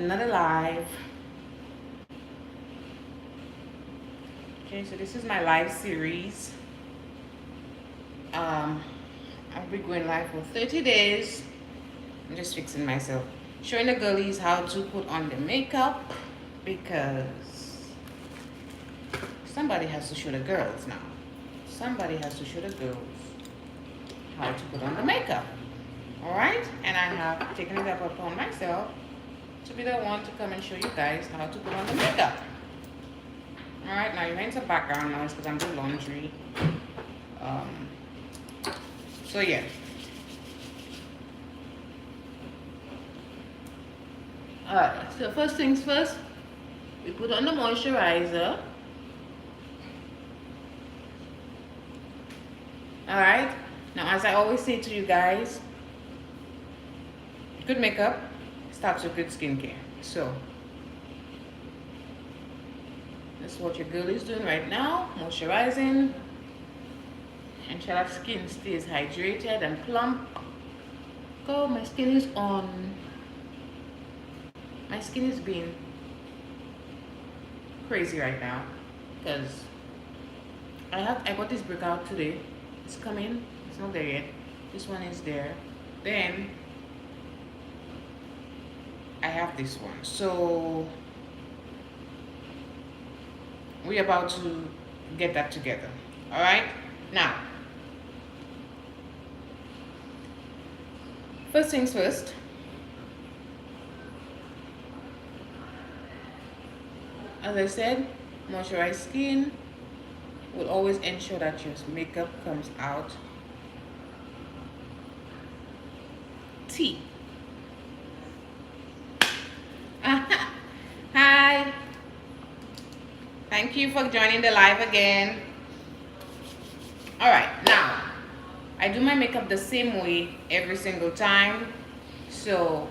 another live. Okay, so this is my live series. I'll be going live for 30 days. I'm just fixing myself. Showing the girlies how to put on the makeup because somebody has to show the girls now. Somebody has to show the girls how to put on the makeup. Alright? And I have taken it up upon myself to be the one to come and show you guys how to put on the makeup. Alright, now you're hearing some background noise because I'm doing laundry. So yeah. Alright, so first things first, we put on the moisturizer. Alright, now as I always say to you guys, good makeup starts with good skincare. So this is what your girl is doing right now, moisturizing, ensure that skin stays hydrated and plump. Oh, my skin is on. My skin is being crazy right now because I got this breakout today. It's coming. It's not there yet. This one is there. Then I have this one. So we're about to get that together. All right. Now, first things first. As I said, moisturized skin will always ensure that your makeup comes out T. Hi. Thank you for joining the live again. Alright, now I do my makeup the same way every single time. So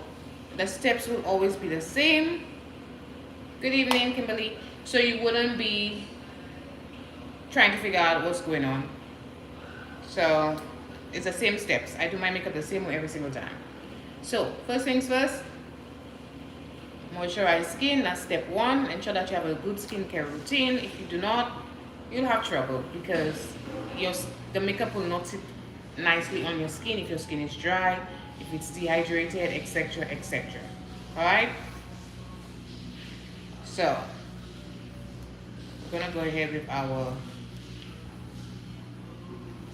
the steps will always be the same. Good evening, Kimberly. So you wouldn't be trying to figure out what's going on. So it's the same steps. I do my makeup the same way every single time. So first things first, moisturize skin. That's step one. Ensure that you have a good skincare routine. If you do not, you'll have trouble because the makeup will not sit nicely on your skin if your skin is dry, if it's dehydrated, etc., etc. All right. So we're gonna go ahead with our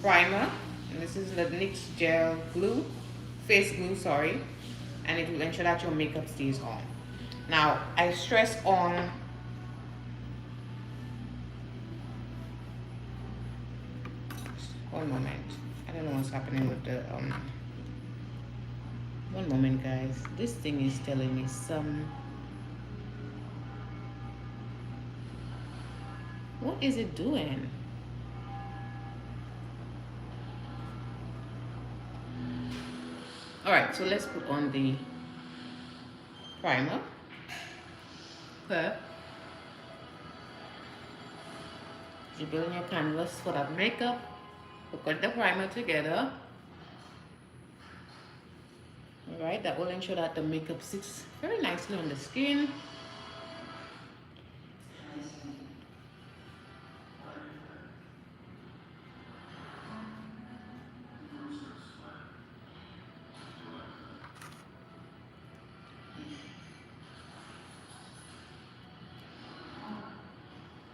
primer, and this is the NYX gel glue, face glue, sorry, and it will ensure that your makeup stays on. Now I stress on one moment. I don't know what's happening with the one moment, guys. This thing is telling me some. What is it doing? All right, so let's put on the primer. Okay. You're building your canvas for that makeup. Put the primer together. All right, that will ensure that the makeup sits very nicely on the skin.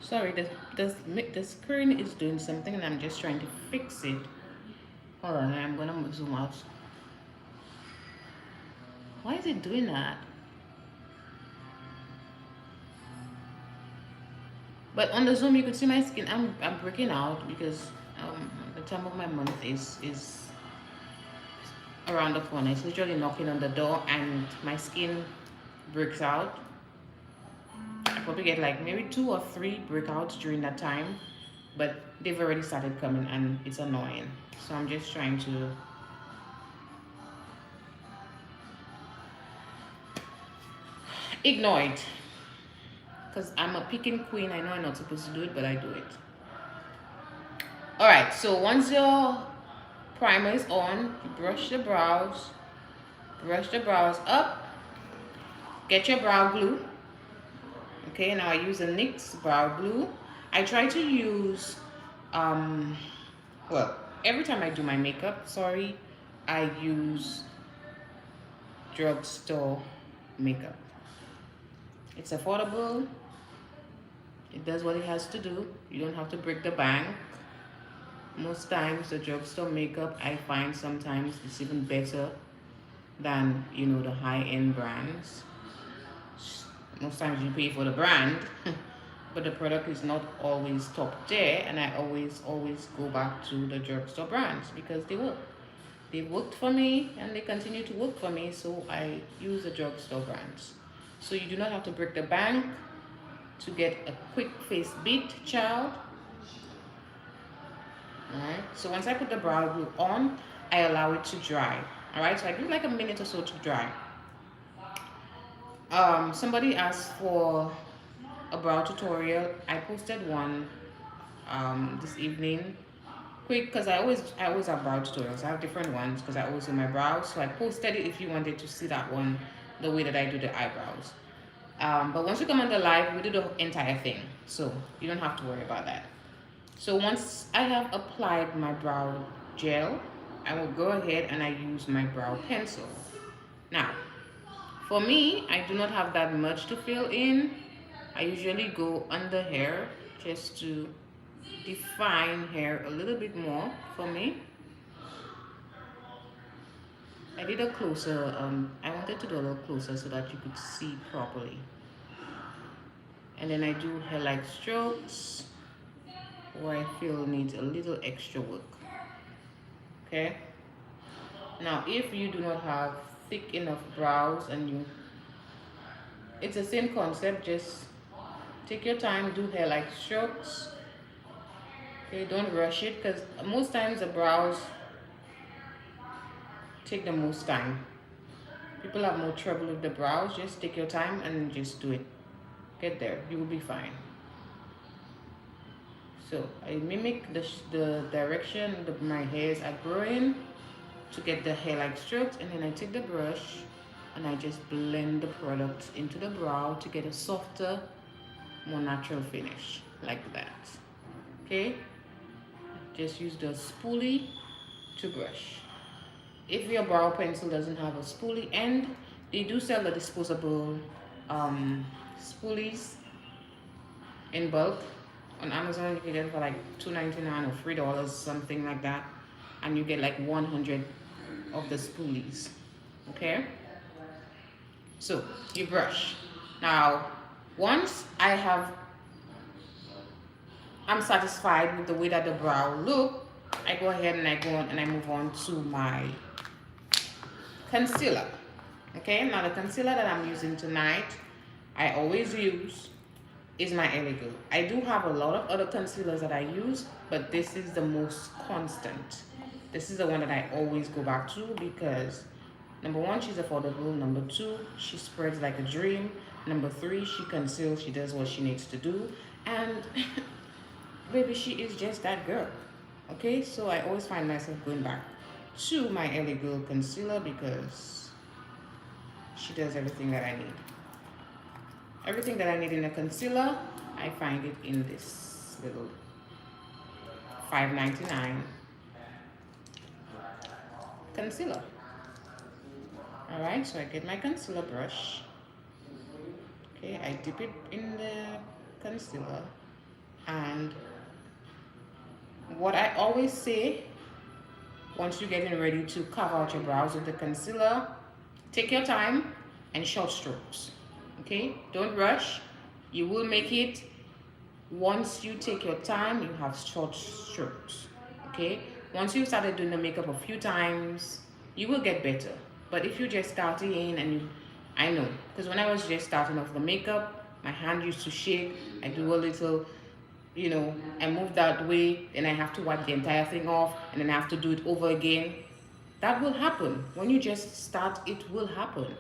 Sorry, the screen is doing something and I'm just trying to fix it. Hold on, I'm gonna zoom out. Why is it doing that? But on the zoom you could see my skin. I'm breaking out because the time of my month is around the corner. It's literally knocking on the door and my skin breaks out. I probably get like maybe 2 or 3 breakouts during that time, but they've already started coming and it's annoying. So I'm just trying to ignore it because I'm a picking queen. I know I'm not supposed to do it, but I do it. All right, so once your primer is on, you brush the brows up, Get your brow glue. Okay, now I use a NYX brow glue. I try to use, um, well, every time I do my makeup, sorry, I use drugstore makeup. It's affordable. It does what it has to do. You don't have to break the bank. Most times the drugstore makeup I find sometimes it's even better than the high-end brands. Most times you pay for the brand, but the product is not always top tier, and I always go back to the drugstore brands because they work. They worked for me and they continue to work for me, so I use the drugstore brands. So you do not have to break the bank to get a quick face beat, child. Alright, so once I put the brow glue on, I allow it to dry. Alright, so I give like a minute or so to dry. Somebody asked for a brow tutorial. I posted one this evening. Quick, because I always have brow tutorials. I have different ones because I always do my brows. So I posted it if you wanted to see that one, the way that I do the eyebrows. But once you come on the live, we do the entire thing. So you don't have to worry about that. So once I have applied my brow gel, I will go ahead and I use my brow pencil. Now, for me, I do not have that much to fill in. I usually go under hair just to define hair a little bit more for me. I did a closer, I wanted to do a little closer so that you could see properly. And then I do hair like strokes where I feel needs a little extra work. Okay? Now, if you do not have thick enough brows and it's the same concept, just take your time, do hair like strokes. Okay, don't rush it because most times the brows take the most time. People have more trouble with the brows. Just take your time and just do it. Get there, you will be fine. So I mimic the direction my hairs are growing to get the hair like strokes, and then I take the brush and I just blend the product into the brow to get a softer, more natural finish like that. Okay, just use the spoolie to brush. If your brow pencil doesn't have a spoolie end, they do sell the disposable spoolies in bulk on Amazon. You can get it for like $2.99 or $3, something like that, and you get like 100 of the spoolies. Okay, so you brush. Now once I'm satisfied with the way that the brow look, I go ahead and I go on and I move on to my concealer. Okay, now the concealer that I'm using tonight, I always use, is my Eligo. I do have a lot of other concealers that I use, but this is the most constant. This is the one that I always go back to because number one, she's affordable. Number two, she spreads like a dream. Number three, she conceals, she does what she needs to do. And baby, she is just that girl. Okay, so I always find myself going back to my Eligo concealer because she does everything that I need. Everything that I need in a concealer, I find it in this little $5.99 concealer. Alright, so I get my concealer brush. Okay, I dip it in the concealer. And what I always say, once you're getting ready to cover out your brows with the concealer, take your time and short strokes. Okay, don't rush. You will make it. Once you take your time, you have short strokes. Okay, once you've started doing the makeup a few times, you will get better. But if you're just starting and I know, because when I was just starting off the makeup, my hand used to shake. I do a little, I move that way, then I have to wipe the entire thing off, and then I have to do it over again. That will happen. When you just start, it will happen.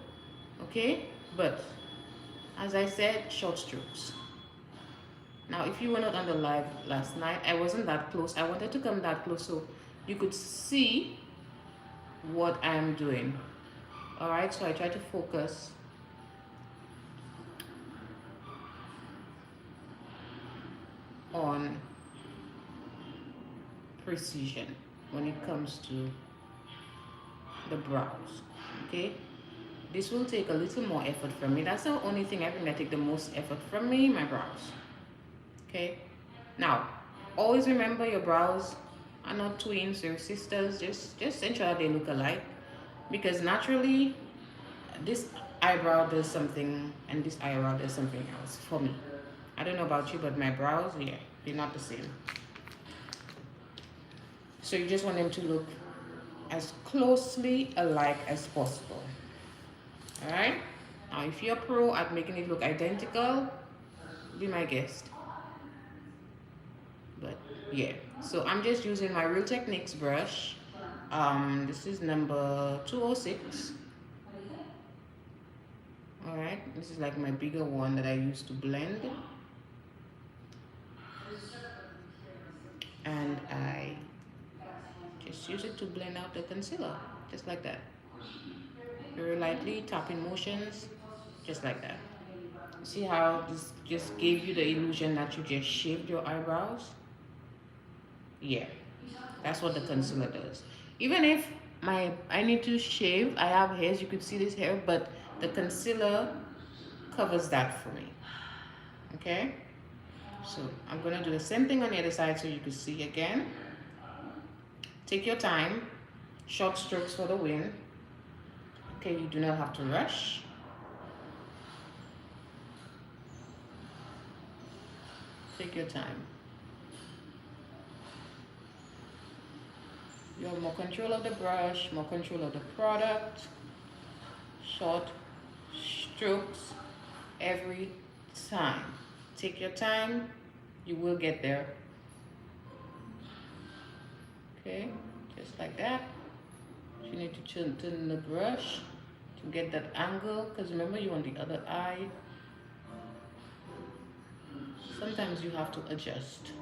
Okay, but as I said, short strokes. Now, if you were not on the live last night, I wasn't that close. I wanted to come that close so you could see what I'm doing. Alright, so I try to focus on precision when it comes to the brows. Okay, this will take a little more effort from me. That's the only thing I think that take the most effort from me, my brows. Okay, now always remember your brows are not twins, they're sisters. Just ensure that they look alike, because naturally this eyebrow does something and this eyebrow does something else for me. I don't know about you, but my brows, yeah, they're not the same. So you just want them to look as closely alike as possible. All right, now if you're pro at making it look identical, be my guest. But yeah, so I'm just using my Real Techniques brush. This is number 206. All right, this is like my bigger one that I use to blend, and I just use it to blend out the concealer, just like that. Very lightly, tapping motions, just like that. See how this just gave you the illusion that you just shaved your eyebrows? Yeah, that's what the concealer does. Even if I need to shave, I have hairs, you could see this hair, but the concealer covers that for me. Okay, so I'm gonna do the same thing on the other side so you can see again. Take your time, short strokes for the win. Okay, you do not have to rush. Take your time. You have more control of the brush, more control of the product. Short strokes every time. Take your time, you will get there. Okay, just like that. You need to turn the brush to get that angle, because remember you're on the other eye. Sometimes you have to adjust.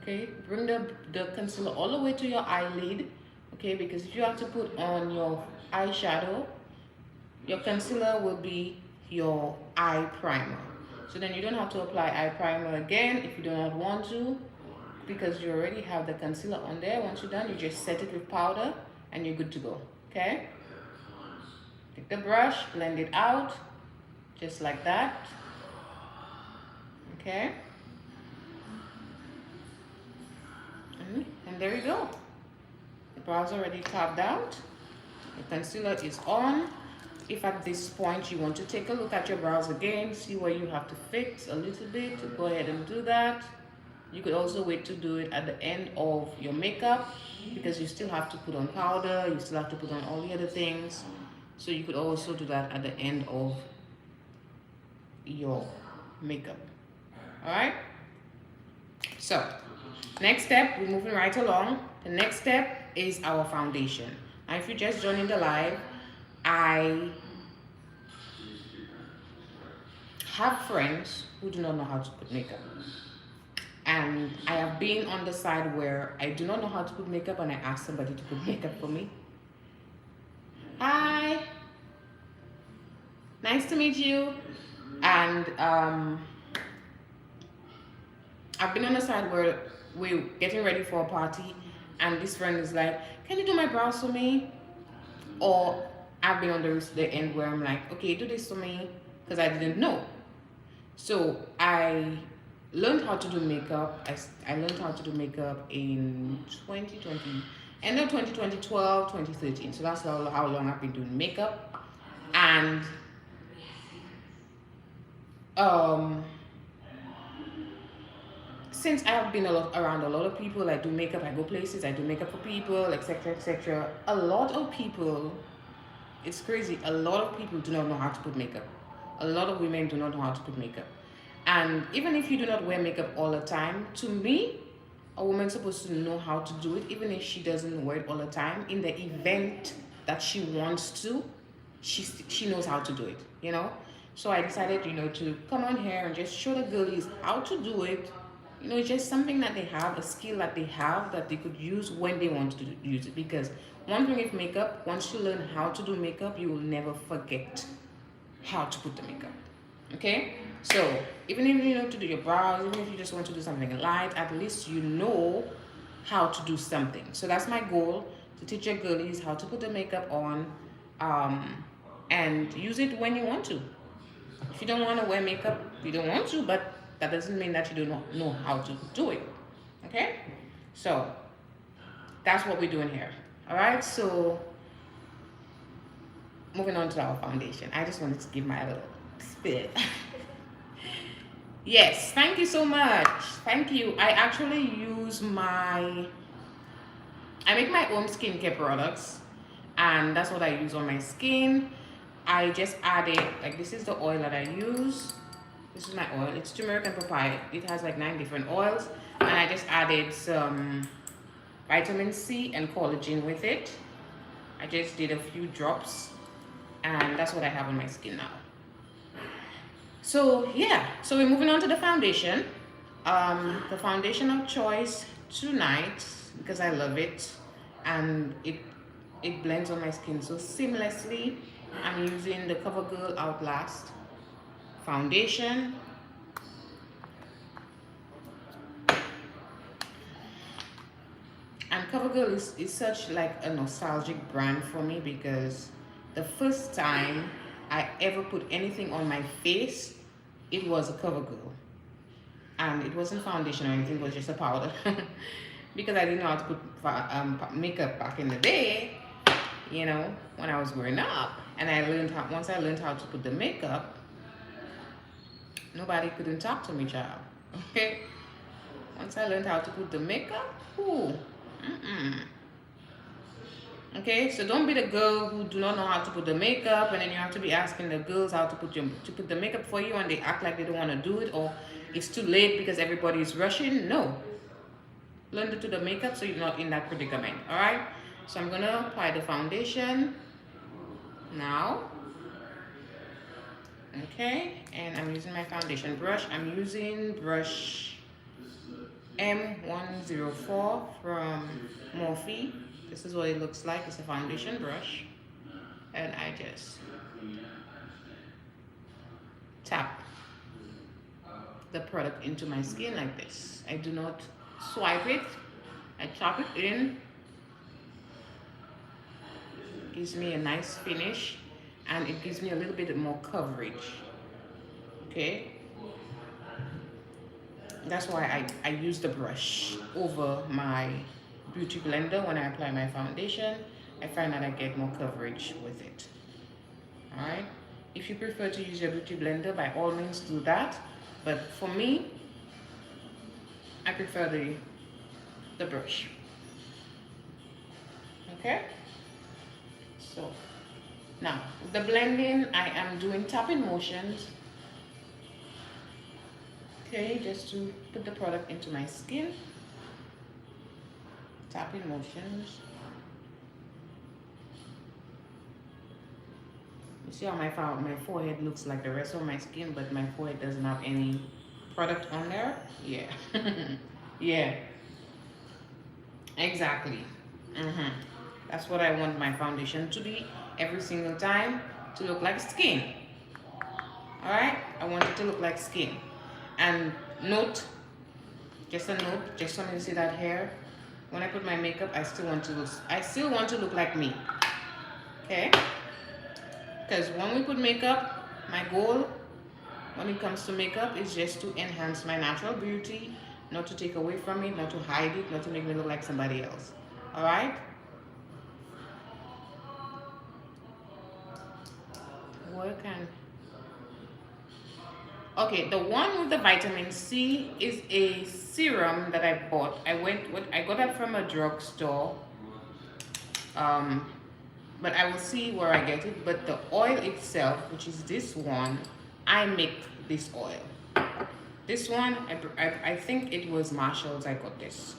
Okay, bring the concealer all the way to your eyelid. Okay, because if you have to put on your eyeshadow, your concealer will be your eye primer. So then you don't have to apply eye primer again if you do not want to, because you already have the concealer on there. Once you're done, you just set it with powder and you're good to go. Okay, take the brush, blend it out just like that. Okay, and there you go. The brows already carved out, the concealer is on. If at this point you want to take a look at your brows again, see where you have to fix a little bit, go ahead and do that. You could also wait to do it at the end of your makeup, because you still have to put on powder, you still have to put on all the other things. So you could also do that at the end of your makeup. All right, so next step, we're moving right along. The next step is our foundation. Now if you're just joining the live, I have friends who do not know how to put makeup, and I have been on the side where I do not know how to put makeup and I ask somebody to put makeup for me. Hi, nice to meet you. And I've been on the side where we're getting ready for a party and this friend is like, can you do my brows for me? Or I've been on the end where I'm like, okay, do this for me, because I didn't know. So I learned how to do makeup. I learned how to do makeup in 2020, end of 2020, 2013. So that's how long I've been doing makeup. And since I have been around a lot of people, I do makeup, I go places, I do makeup for people, etc., etc. A lot of people, it's crazy, a lot of people do not know how to put makeup. A lot of women do not know how to put makeup. And even if you do not wear makeup all the time, to me, a woman's supposed to know how to do it, even if she doesn't wear it all the time. In the event that she wants to, she knows how to do it, you know? So I decided, you know, to come on here and just show the girlies how to do it. You know, it's just something that they have, a skill that they have that they could use when they want to use it. Because one thing with makeup, once you learn how to do makeup, you will never forget how to put the makeup. Okay, so even if you know to do your brows, even if you just want to do something light, at least you know how to do something. So that's my goal, to teach your girlies how to put the makeup on, um, and use it when you want to. If you don't want to wear makeup, you don't want to, but that doesn't mean that you do not know how to do it. Okay, so that's what we're doing here. All right, so moving on to our foundation. I just wanted to give my little spit. Yes, thank you so much. Thank you. I actually use I make my own skincare products, and that's what I use on my skin. I just added, like, this is the oil that I use. This is my oil. It's turmeric and papaya. It has like 9 different oils, and I just added some vitamin C and collagen with it. I just did a few drops, and that's what I have on my skin now. So yeah, so we're moving on to the foundation. The foundation of choice tonight, because I love it, and it blends on my skin so seamlessly. I'm using the CoverGirl Outlast foundation. And CoverGirl is such like a nostalgic brand for me, because the first time I ever put anything on my face, it was a CoverGirl. And it wasn't foundation or anything, it was just a powder. Because I didn't know how to put makeup back in the day, you know, when I was growing up. And once I learned how to put the makeup, nobody couldn't talk to me, child. Okay? Once I learned how to put the makeup, ooh, okay, so don't be the girl who do not know how to put the makeup, and then you have to be asking the girls how to put the makeup for you, and they act like they don't want to do it, or it's too late because everybody is rushing. No, learn to do the makeup so you're not in that predicament. All right, so I'm gonna apply the foundation now. Okay, and I'm using my foundation brush. I'm using brush M104 from Morphe. This is what it looks like. It's a foundation brush, and I just tap the product into my skin like this. I do not swipe it. I tap it in. Gives me a nice finish, and it gives me a little bit more coverage. Okay, that's why I use the brush over my beauty blender when I apply my foundation. I find that I get more coverage with it. All right, if you prefer to use your beauty blender, by all means do that, but for me, I prefer the brush. Okay, so now with the blending, I am doing tapping motions, okay, just to put the product into my skin. Tapping motions. You see how my forehead looks like the rest of my skin, but my forehead doesn't have any product on there? Yeah. Yeah. Exactly. That's what I want my foundation to be every single time, to look like skin. Alright? I want it to look like skin. And note, just a note, just so you see that hair. When I put my makeup, I still want to look like me. Okay? Because when we put makeup, my goal when it comes to makeup is just to enhance my natural beauty, not to take away from it, not to hide it, not to make me look like somebody else. Alright? Okay, the one with the vitamin C is a serum that I bought. I got that from a drugstore. But I will see where I get it. But the oil itself, which is this one, I make this oil. This one, I think it was Marshall's. I got this.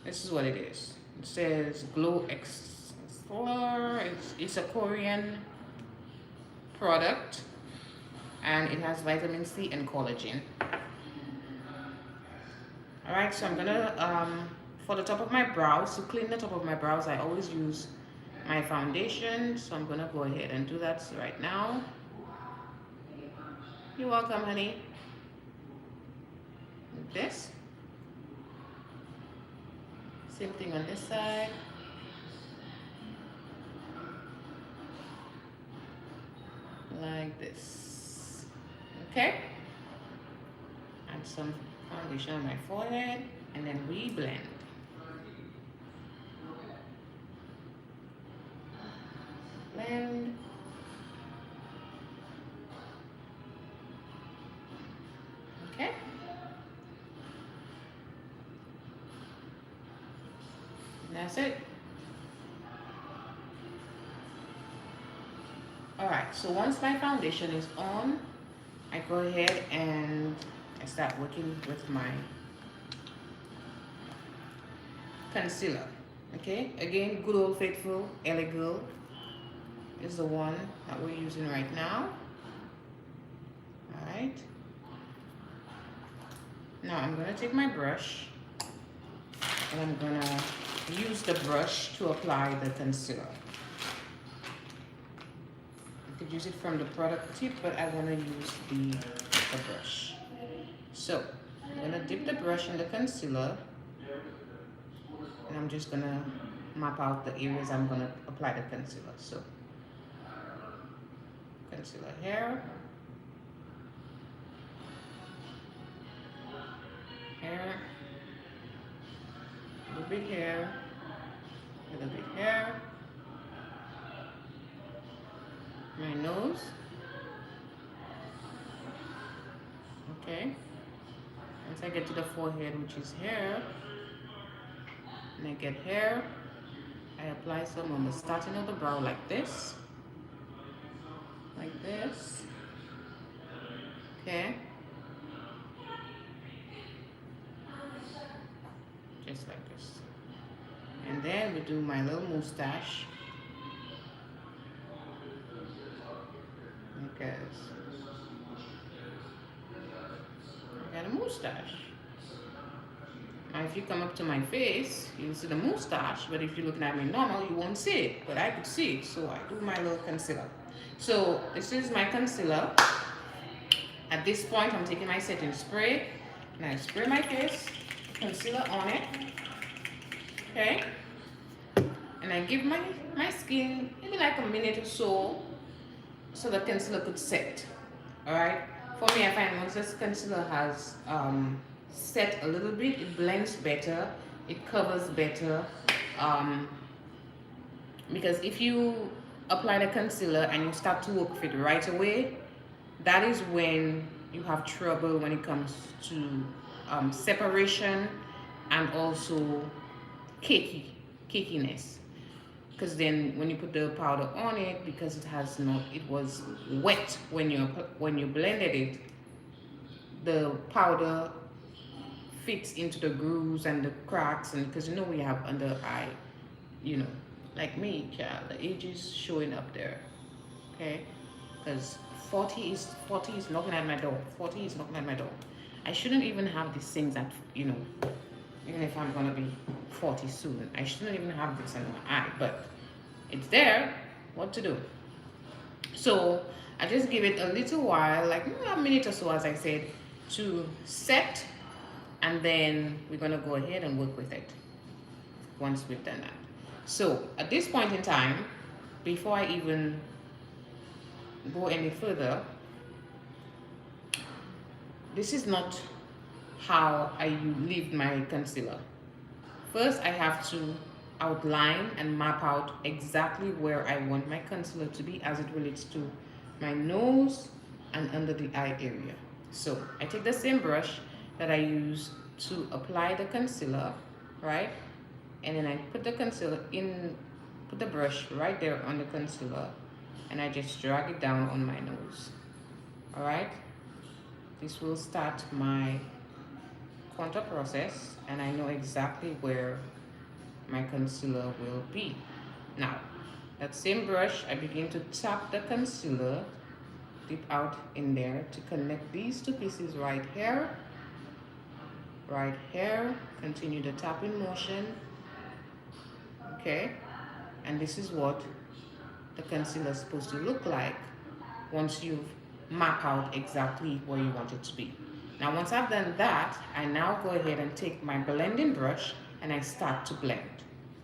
This is what it is. It says Glow Explorer. It's a Korean product, and it has vitamin C and collagen. All right, so I'm gonna for the top of my brows, to clean the top of my brows, I always use my foundation. So I'm gonna go ahead and do that right now. You're welcome, honey. This. Same thing on this side. Like this. Okay? Add some foundation on my forehead and then we blend. Blend. Okay? And that's it. Alright, so once my foundation is on, I go ahead and I start working with my concealer. Okay, again, good old faithful Elegirl is the one that we're using right now. Alright, now I'm gonna take my brush and I'm gonna use the brush to apply the concealer. You could use it from the product tip, but I want to use the brush. So I'm going to dip the brush in the concealer and I'm just going to map out the areas I'm going to apply the concealer. So concealer here, here, a little bit here, a little bit here, my nose. Okay, once I get to the forehead, which is here, and I get here, I apply some on the starting of the brow like this, okay, just like this. And then we do my little mustache, because I got a mustache. Now if you come up to my face, you'll see the mustache, but if you're looking at me normal, you won't see it, but I could see it, so I do my little concealer. So this is my concealer. At this point, I'm taking my setting spray, and I spray my face, concealer on it, okay? And I give my skin maybe like a minute or so the concealer could set. All right, for me, I find once this concealer has set a little bit, it blends better, it covers better, because if you apply the concealer and you start to work with it right away, that is when you have trouble when it comes to separation and also cakiness. Because then when you put the powder on it, because it was wet when you blended it, the powder fits into the grooves and the cracks, and because we have under eye, like me, child, the age is showing up there, okay? Because 40 is knocking at my door. 40 is knocking at my door. I shouldn't even have these things that, even if I'm gonna be 40 soon, I shouldn't even have this under my eye, but it's there. What to do? So I just give it a little while, like a minute or so, as I said, to set, and then we're gonna go ahead and work with it once we've done that. So at this point in time, before I even go any further, this is not how I leave my concealer. First, I have to outline and map out exactly where I want my concealer to be as it relates to my nose and under the eye area. So I take the same brush that I use to apply the concealer, right? And then I put the concealer in, put the brush right there on the concealer, and I just drag it down on my nose. All right, this will start my contour process, and I know exactly where my concealer will be. Now, that same brush, I begin to tap the concealer, dip out in there to connect these two pieces right here, continue the tapping motion, okay? And this is what the concealer is supposed to look like once you've map out exactly where you want it to be. Now once I've done that, I now go ahead and take my blending brush and I start to blend.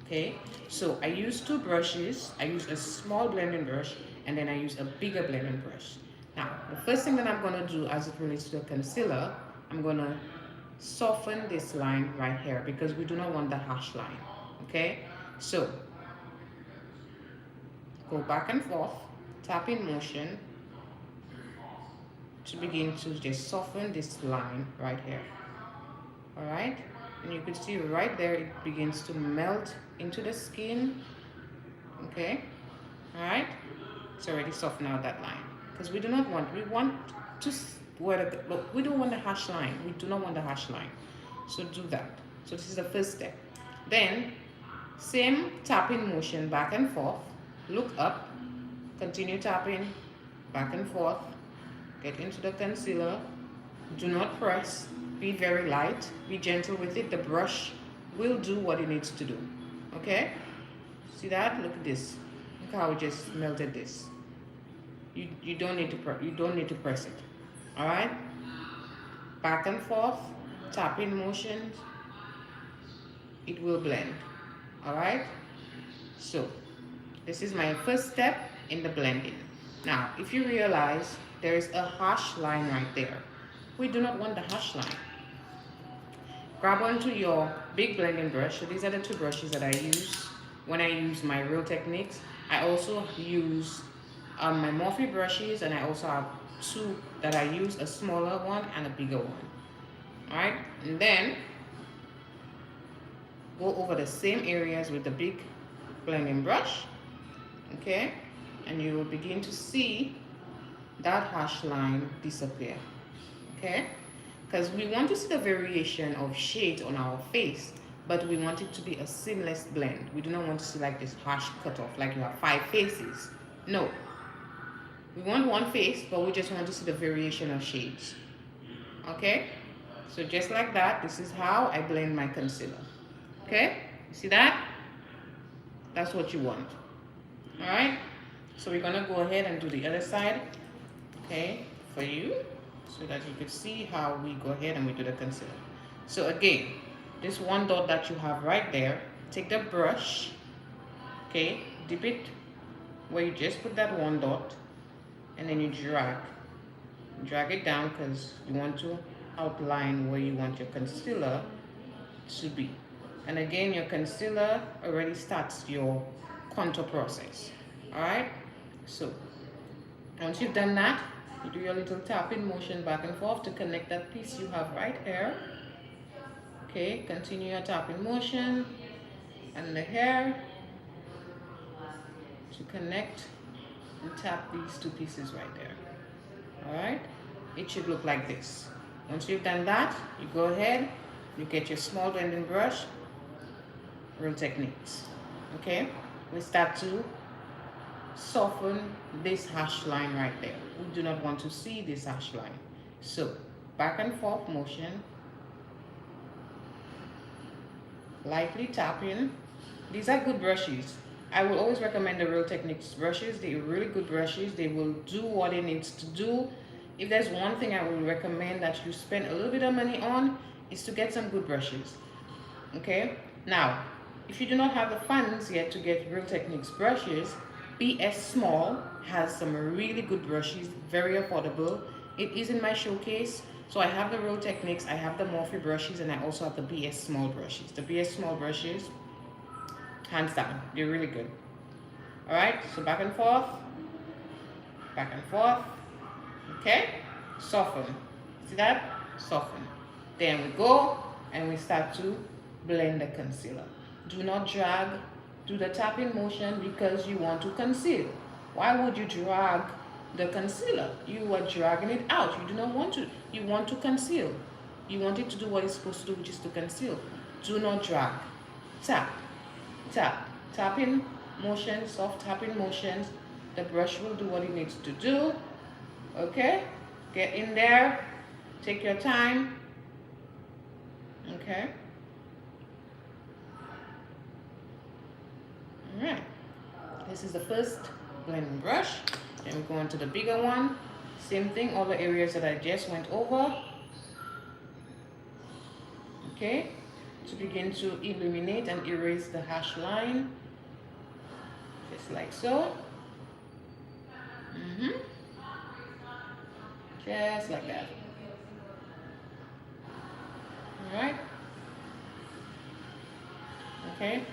Okay, so I use two brushes. I use a small blending brush and then I use a bigger blending brush. Now the first thing that I'm going to do as it relates to the concealer, I'm going to soften this line right here because we do not want the harsh line. Okay, so go back and forth, tapping motion to begin to just soften this line right here. All right, and you can see right there it begins to melt into the skin. Okay, all right, it's already softened out that line because we want to look, we don't want the harsh line. We do not want the harsh line, so do that. So this is the first step. Then same tapping motion back and forth, look up, continue tapping back and forth, get into the concealer, do not press, be very light, be gentle with it. The brush will do what it needs to do. Okay, see that? Look at this. Look how it just melted this. You don't need to press it. All right, back and forth, tapping motions, it will blend. All right, so this is my first step in the blending. Now if you realize there is a harsh line right there, we do not want the harsh line. Grab onto your big blending brush. So these are the two brushes that I use when I use my Real Techniques. I also use my Morphe brushes, and I also have two that I use, a smaller one and a bigger one. All right, and then go over the same areas with the big blending brush. Okay, and you will begin to see that harsh line disappear. Okay, because we want to see the variation of shades on our face, but we want it to be a seamless blend. We do not want to see like this harsh cutoff, like you have 5 faces. No, we want one face, but we just want to see the variation of shades. Okay, so just like that, this is how I blend my concealer. Okay, you see that? That's what you want. All right, so we're gonna go ahead and do the other side, okay, for you, so that you could see how we go ahead and we do the concealer. So again, this one dot that you have right there, take the brush, okay, dip it where you just put that one dot, and then you drag it down because you want to outline where you want your concealer to be. And again, your concealer already starts your contour process. All right, so once you've done that, you do your little tapping motion back and forth to connect that piece you have right here. Okay, continue your tapping motion and the hair to connect and tap these two pieces right there. All right, it should look like this. Once you've done that, you go ahead, you get your small blending brush, Real Techniques. Okay, we start to soften this harsh line right there. We do not want to see this harsh line. So back and forth motion, lightly tapping. These are good brushes. I will always recommend the Real Techniques brushes. They're really good brushes. They will do what it needs to do. If there's one thing I would recommend that you spend a little bit of money on, is to get some good brushes. Okay, now if you do not have the funds yet to get Real Techniques brushes, BS Small has some really good brushes, very affordable. It is in my showcase. So I have the Real Techniques, I have the Morphe brushes, and I also have the BS Small brushes. The BS Small brushes, hands down, they're really good. All right, so back and forth, okay? Soften, see that? Soften. Then we go and we start to blend the concealer. Do not drag, do the tapping motion because you want to conceal. Why would you drag the concealer? You are dragging it out. You do not want to. You want to conceal. You want it to do what it's supposed to do, which is to conceal. Do not drag. Tap, tap, tapping motions, soft tapping motions. The brush will do what it needs to do. Okay? Get in there. Take your time. Okay? Alright. This is the first blending brush. Then we go on to the bigger one. Same thing, all the areas that I just went over. Okay, to begin to eliminate and erase the hash line, just like so. Just like that. All right. Okay.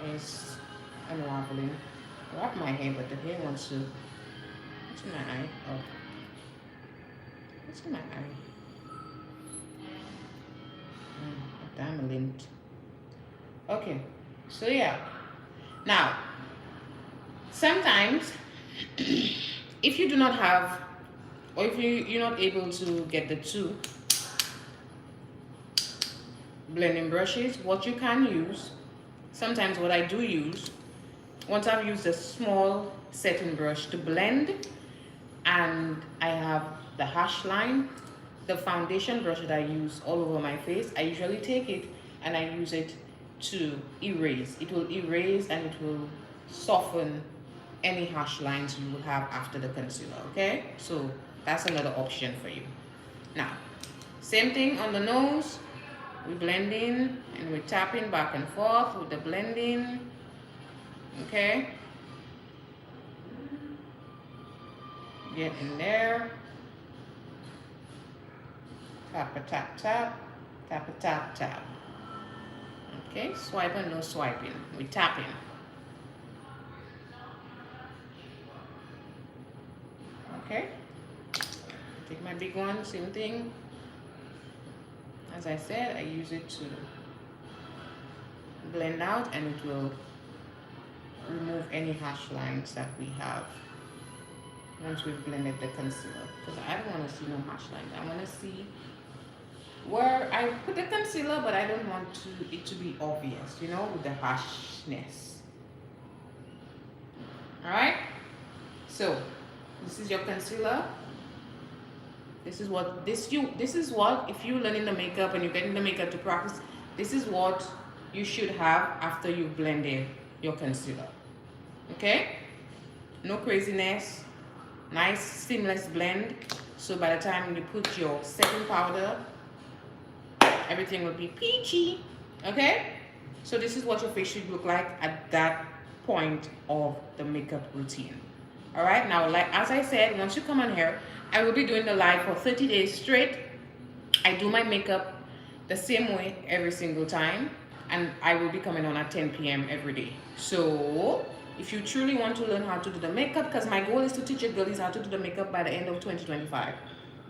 Nice unraveling. I wrap my hair, but the hair wants to. What's in my eye? Oh, what's in my eye? Damn lint. Okay. So yeah. Now, sometimes, if you do not have, or if you're not able to get the two blending brushes, what you can use, sometimes what I do use, once I've used a small setting brush to blend and I have the hash line, the foundation brush that I use all over my face, I usually take it and I use it to erase. It will erase and it will soften any hash lines you will have after the concealer, okay? So that's another option for you. Now, same thing on the nose. We blend in and we're tapping back and forth with the blending, okay? Get in there. Tap a tap tap, tap a tap tap. Okay, swiping, no swiping. We're tapping. Okay. Take my big one, same thing. As I said, I use it to blend out and it will remove any hash lines that we have once we've blended the concealer. Because I don't want to see no hash lines. I want to see where I put the concealer, but I don't want it to be obvious, you know, with the harshness. Alright? So, this is your concealer. This is what if you're learning the makeup and you're getting the makeup to practice, this is what you should have after you've blended your concealer. Okay? No craziness. Nice seamless blend. So by the time you put your setting powder, everything will be peachy. Okay? So this is what your face should look like at that point of the makeup routine. Alright, now like as I said, once you come on here, I will be doing the live for 30 days straight. I do my makeup the same way every single time, and I will be coming on at 10 p.m. every day. So if you truly want to learn how to do the makeup, because my goal is to teach your girlies how to do the makeup by the end of 2025.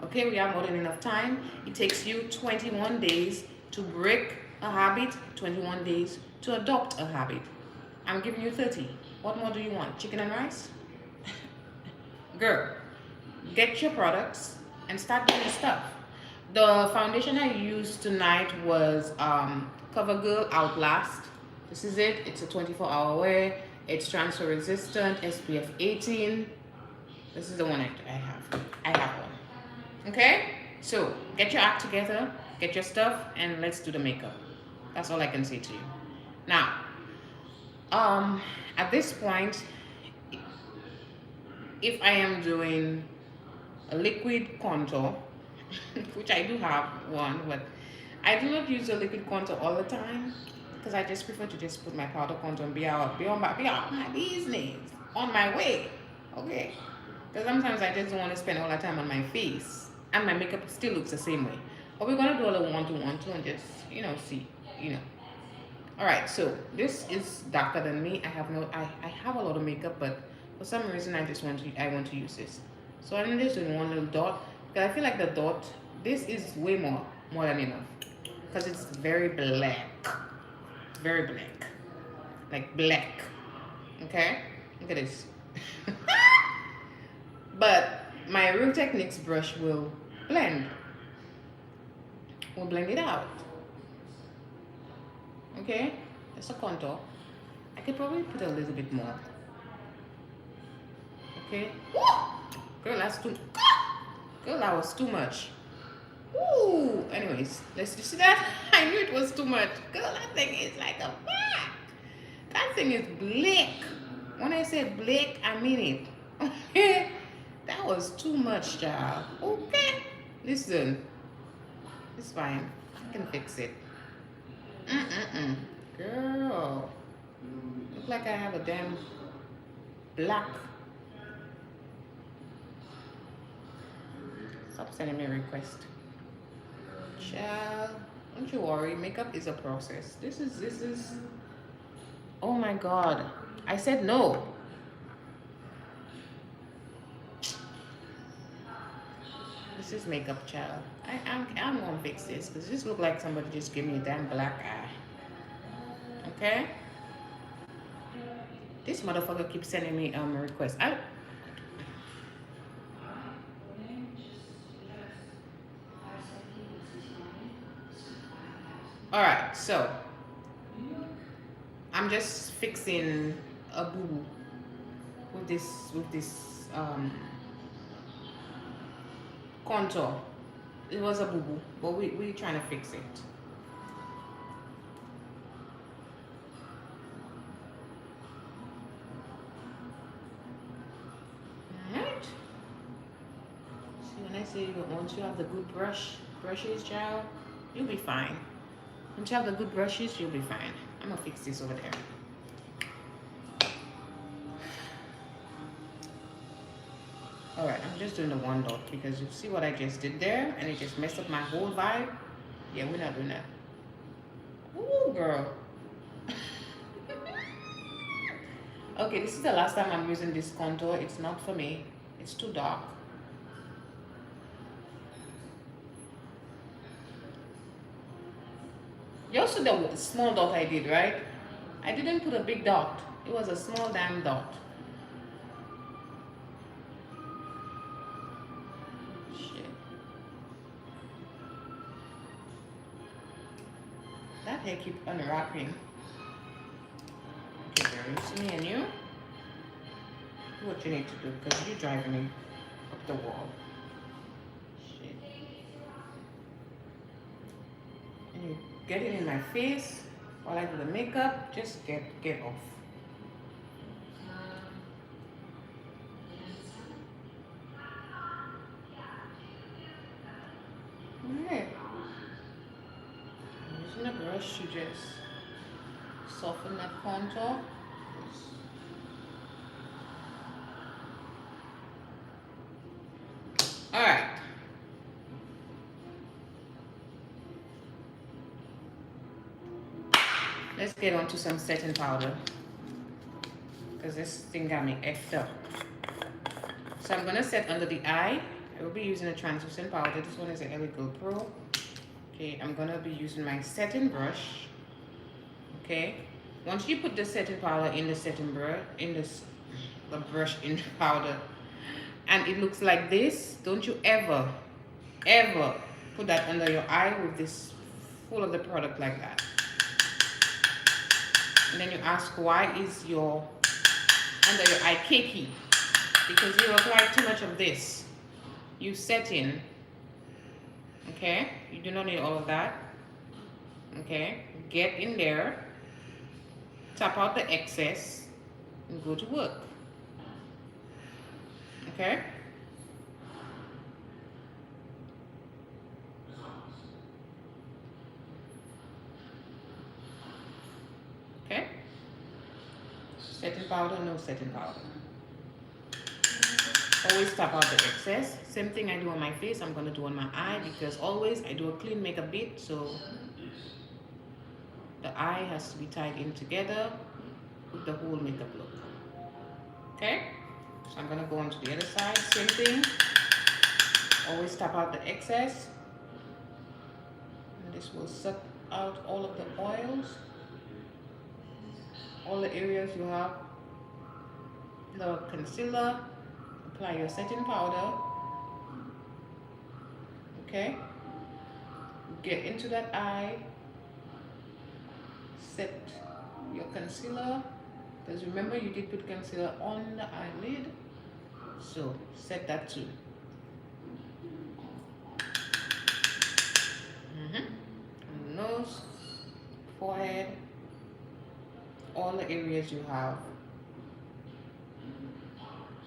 Okay, we have more than enough time. It takes you 21 days to break a habit, 21 days to adopt a habit. I'm giving you 30. What more do you want? Chicken and rice? Girl, get your products and start doing stuff. The foundation I used tonight was CoverGirl Outlast. This is it. It's a 24-hour wear. It's transfer resistant, SPF 18. This is the one I have. I have one. Okay? So, get your act together, get your stuff, and let's do the makeup. That's all I can say to you. Now, at this point, if I am doing a liquid contour, which I do have one, but I do not use a liquid contour all the time because I just prefer to just put my powder contour and be out my business, on my way, okay? Because sometimes I just don't want to spend all that time on my face, and my makeup still looks the same way. But we're gonna do a little one-to-one and just, see, All right, so this is darker than me. I have a lot of makeup, but for some reason I want to use this. So I'm just doing one little dot because I feel like the dot, this is way more than enough because it's very black, like black. Okay, look at this. But my Real Techniques brush will blend it out. Okay, that's a contour. I could probably put a little bit more. Okay. Girl, that was too much. Ooh. Anyways, let's see that. I knew it was too much. Girl, that thing is like a black. That thing is black. When I say black, I mean it. That was too much, child. Okay. Listen, it's fine. I can fix it. Mm-mm-mm. Girl. Look like I have a damn black. Stop sending me a request. Child, don't you worry. Makeup is a process. This is. Oh my God. I said no. This is makeup, child. I'm gonna fix this because this look like somebody just gave me a damn black eye. Okay? This motherfucker keeps sending me requests. Alright, so I'm just fixing a boo with this contour. It was a boo boo, but we trying to fix it. Alright. See, when I say once you have the good brushes, child, you'll be fine. Once you have the good brushes, you'll be fine. I'm gonna fix this over there. Alright, I'm just doing the one dot because you see what I just did there and it just messed up my whole vibe. Yeah, we're not doing that. Ooh, girl. Okay, this is the last time I'm using this contour. It's not for me. It's too dark. You also the small dot I did, right? I didn't put a big dot. It was a small damn dot. Shit. That hair keep unwrapping. Okay, girl, you see me and you? Do what you need to do because you're driving me up the wall. Shit. And you get it in my face while I do the makeup. Just get off. Alright. Using a brush to just soften that contour. Alright. Let's get on to some setting powder. Because this thing got me effed up. So I'm going to set under the eye. I will be using a translucent powder. This one is an LA Gold Pro. Okay, I'm going to be using my setting brush. Okay. Once you put the setting powder in the setting brush, the brush in the powder, and it looks like this, don't you ever put that under your eye with this full of the product like that. And then you ask, why is your under your eye cakey? Because you apply too much of this. You set in. Okay? You do not need all of that. Okay? Get in there. Tap out the excess. And go to work. Okay? Okay? Setting powder, no setting powder. Always tap out the excess. Same thing I do on my face, I'm going to do on my eye because always I do a clean makeup bit, so the eye has to be tied in together with the whole makeup look. Okay? So I'm going to go on to the other side. Same thing. Always tap out the excess. And this will suck out all of the oils. All the areas you have the concealer. Apply your setting powder. Okay? Get into that eye. Set your concealer. Because remember you did put concealer on the eyelid. So set that too. On the nose, forehead, all the areas you have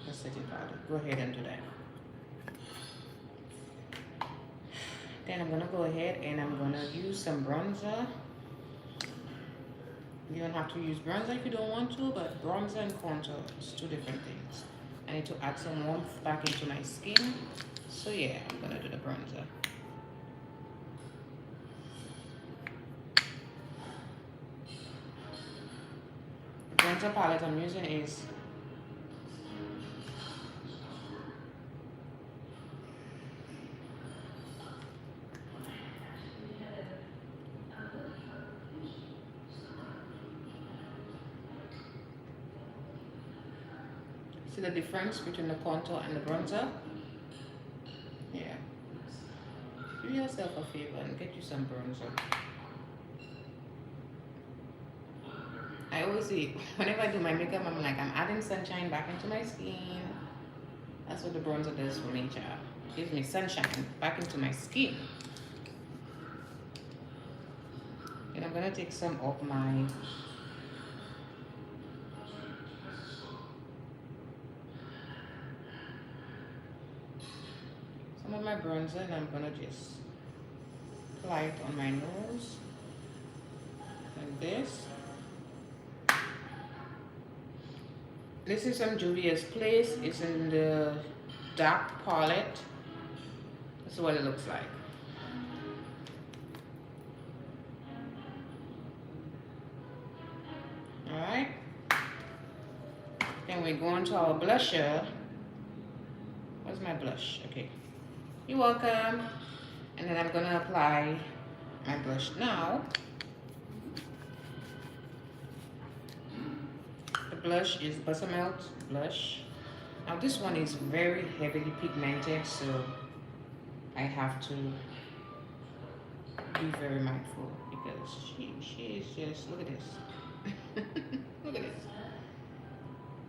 the setting powder. Go ahead and do that. Then I'm gonna go ahead and I'm gonna use some bronzer. You don't have to use bronzer if you don't want to, but bronzer and contour is two different things. I need to add some warmth back into my skin. So yeah, I'm gonna do the bronzer. The bronzer palette I'm using is see the difference between the contour and the bronzer? Yeah. Do yourself a favor and get you some bronzer. I always say, whenever I do my makeup, I'm like, I'm adding sunshine back into my skin. That's what the bronzer does for me, child. It gives me sunshine back into my skin. And I'm gonna take some of my bronzer, and I'm gonna just apply it on my nose like this. This is from Juvia's Place. It's in the dark palette. This is what it looks like. Alright. Then we go on to our blusher. Where's my blush? Okay. You're welcome. And then I'm gonna apply my blush now. The blush is Buttermelt blush. Now this one is very heavily pigmented, so I have to be very mindful because she is just, look at this. Look at this.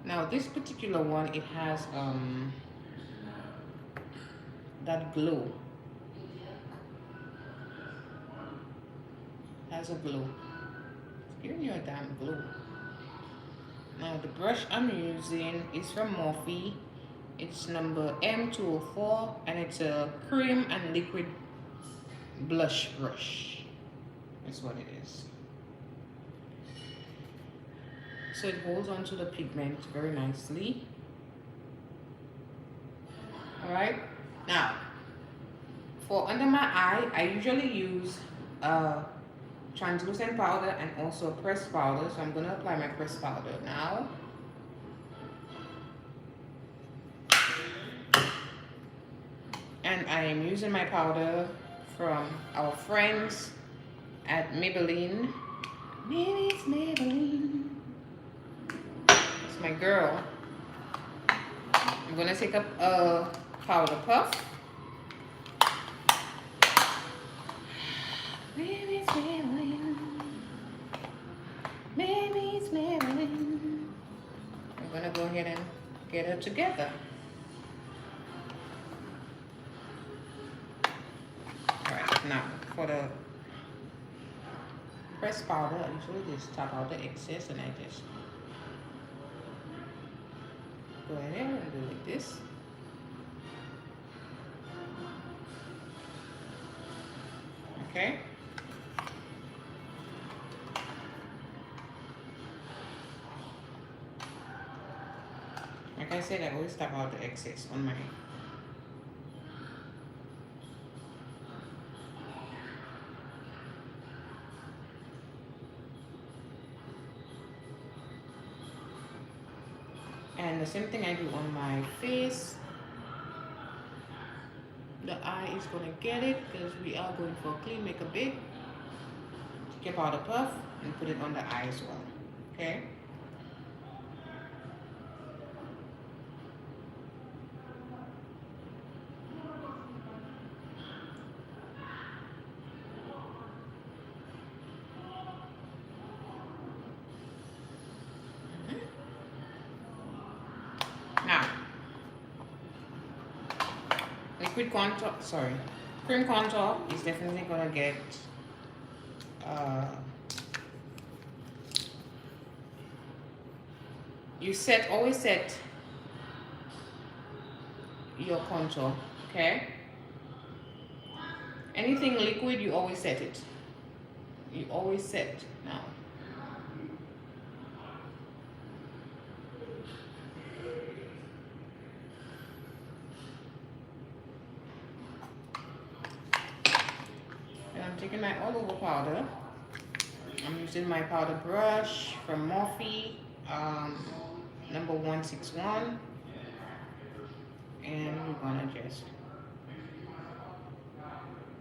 Now this particular one, it has that glow. Has a glow. It's giving you a damn glow. Now the brush I'm using is from Morphe. It's number M204 and it's a cream and liquid blush brush. That's what it is. So it holds onto the pigment very nicely. Alright, now for under my eye, I usually use translucent powder and also pressed powder. So I'm going to apply my pressed powder now. And I am using my powder from our friends at Maybelline. Maybe it's Maybelline. It's my girl. I'm going to take up a powder puff. Maybe it's Maybelline. Maybe it's Maybelline. I'm going to go ahead and get it together. Alright, now for the pressed powder, I usually just tap out the excess and I just go ahead and do like this. Okay. Like I said, I always tap out the excess on my and the same thing I do on my face. The eye is gonna get it because we are going for a clean makeup bit. Take your powder puff and put it on the eye as well. Okay. Now, liquid contour, cream contour is definitely gonna get you always set your contour. Okay. Anything liquid, you always set it. You always set now. And I'm taking my all over powder. I'm using my powder brush from Morphe, number 161. And we're gonna just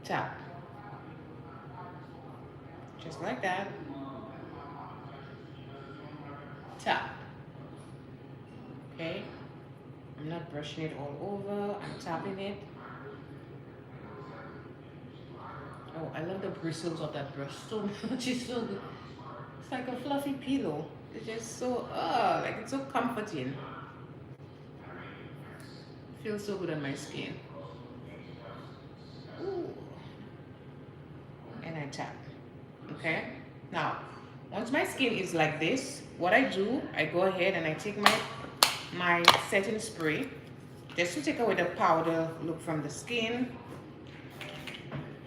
tap. Just like that. Tap. Okay. I'm not brushing it all over. I'm tapping it. Oh, I love the bristles of that brush so much. It's so good. It's like a fluffy pillow. It's just so, like it's so comforting. Feels so good on my skin. Ooh. And I tap. Okay. Now, once my skin is like this, what I do, I go ahead and I take my setting spray just to take away the powder look from the skin.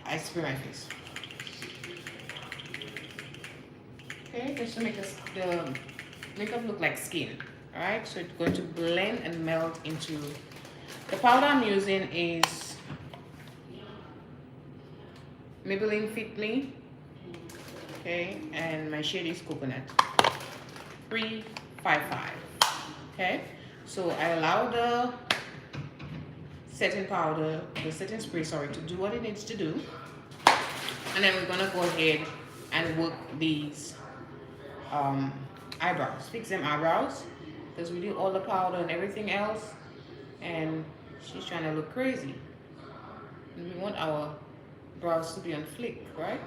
I spray my face. Okay, just to make the makeup look like skin. Alright, so it's going to blend and melt into. The powder I'm using is Maybelline Fit Me. Okay, and my shade is Coconut 355. Okay, so I allow the setting powder, the setting spray, sorry, to do what it needs to do. And then we're gonna go ahead and work these eyebrows, fix them eyebrows, because we did all the powder and everything else, and she's trying to look crazy. And we want our brows to be on flick, right?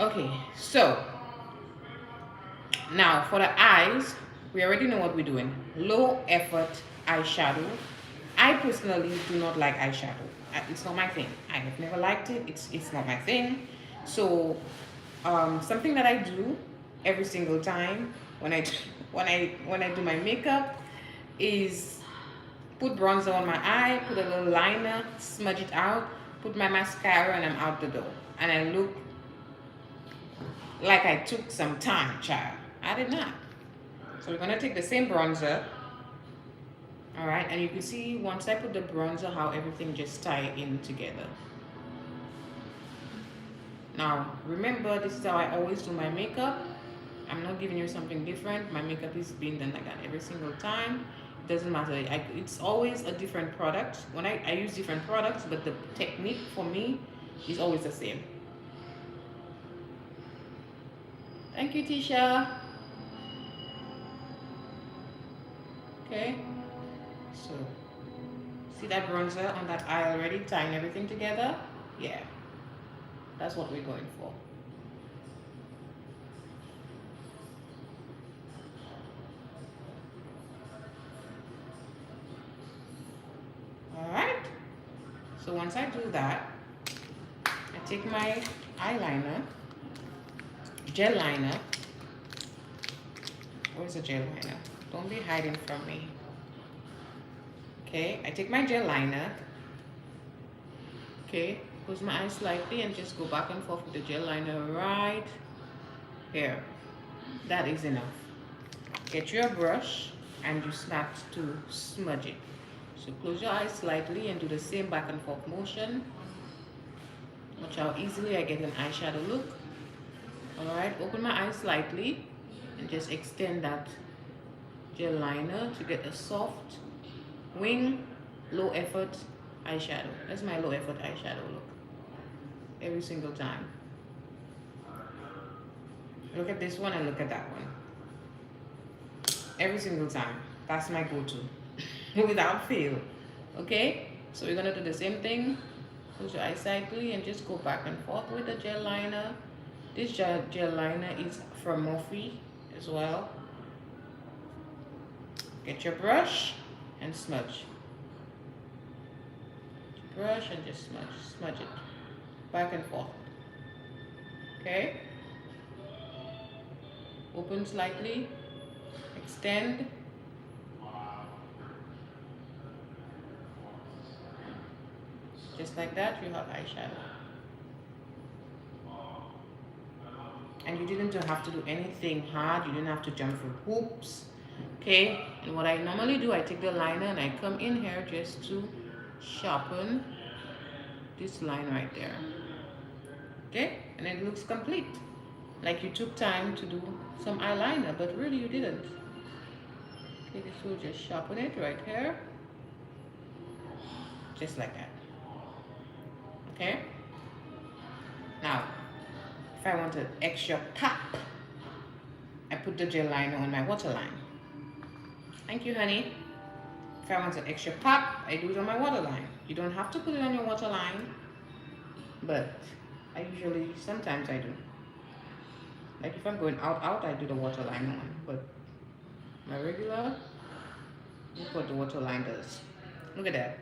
Okay, so now for the eyes, we already know what we're doing. Low effort eyeshadow. I personally do not like eyeshadow. It's not my thing. I have never liked it. It's not my thing. So something that I do every single time when I do my makeup is put bronzer on my eye, put a little liner, smudge it out, put my mascara, and I'm out the door. And I look like I took some time, child. I did not. So we're gonna take the same bronzer. All right, and you can see once I put the bronzer, how everything just tie in together. Now, remember, this is how I always do my makeup. I'm not giving you something different. My makeup is being done like that every single time. It doesn't matter. It's always a different product. When I use different products, but the technique for me is always the same. Thank you, Tisha. Okay. So, see that bronzer on that eye already, tying everything together? Yeah. That's what we're going for. Alright. So once I do that, I take my eyeliner, gel liner. Where's the gel liner? Don't be hiding from me. Okay, I take my gel liner. Okay, close my eyes slightly and just go back and forth with the gel liner right here. That is enough. Get your brush and you start to smudge it. So close your eyes slightly and do the same back and forth motion. Watch how easily I get an eyeshadow look. Alright, open my eyes slightly and just extend that gel liner to get a soft wing, low effort eyeshadow. That's my low effort eyeshadow look. Every single time. Look at this one and look at that one. Every single time. That's my go-to. Without fail. Okay? So we're gonna do the same thing. Close your eyes slightly and just go back and forth with the gel liner. This gel liner is from Morphe as well. Get your brush and smudge. Brush and just smudge it back and forth. Okay. Open slightly. Extend. Just like that, you have eyeshadow. And you didn't have to do anything hard. You didn't have to jump through hoops. Okay. And what I normally do, I take the liner and I come in here just to sharpen this line right there. Okay. And it looks complete. Like you took time to do some eyeliner, but really you didn't. Okay, this will just sharpen it right here. Just like that. Okay. Now, if I want an extra pop, I put the gel liner on my waterline. Thank you, honey. If I want an extra pop, I do it on my waterline. You don't have to put it on your waterline, but I usually, sometimes I do. Like if I'm going out, I do the waterline on, but my regular, look what the waterline does. Look at that.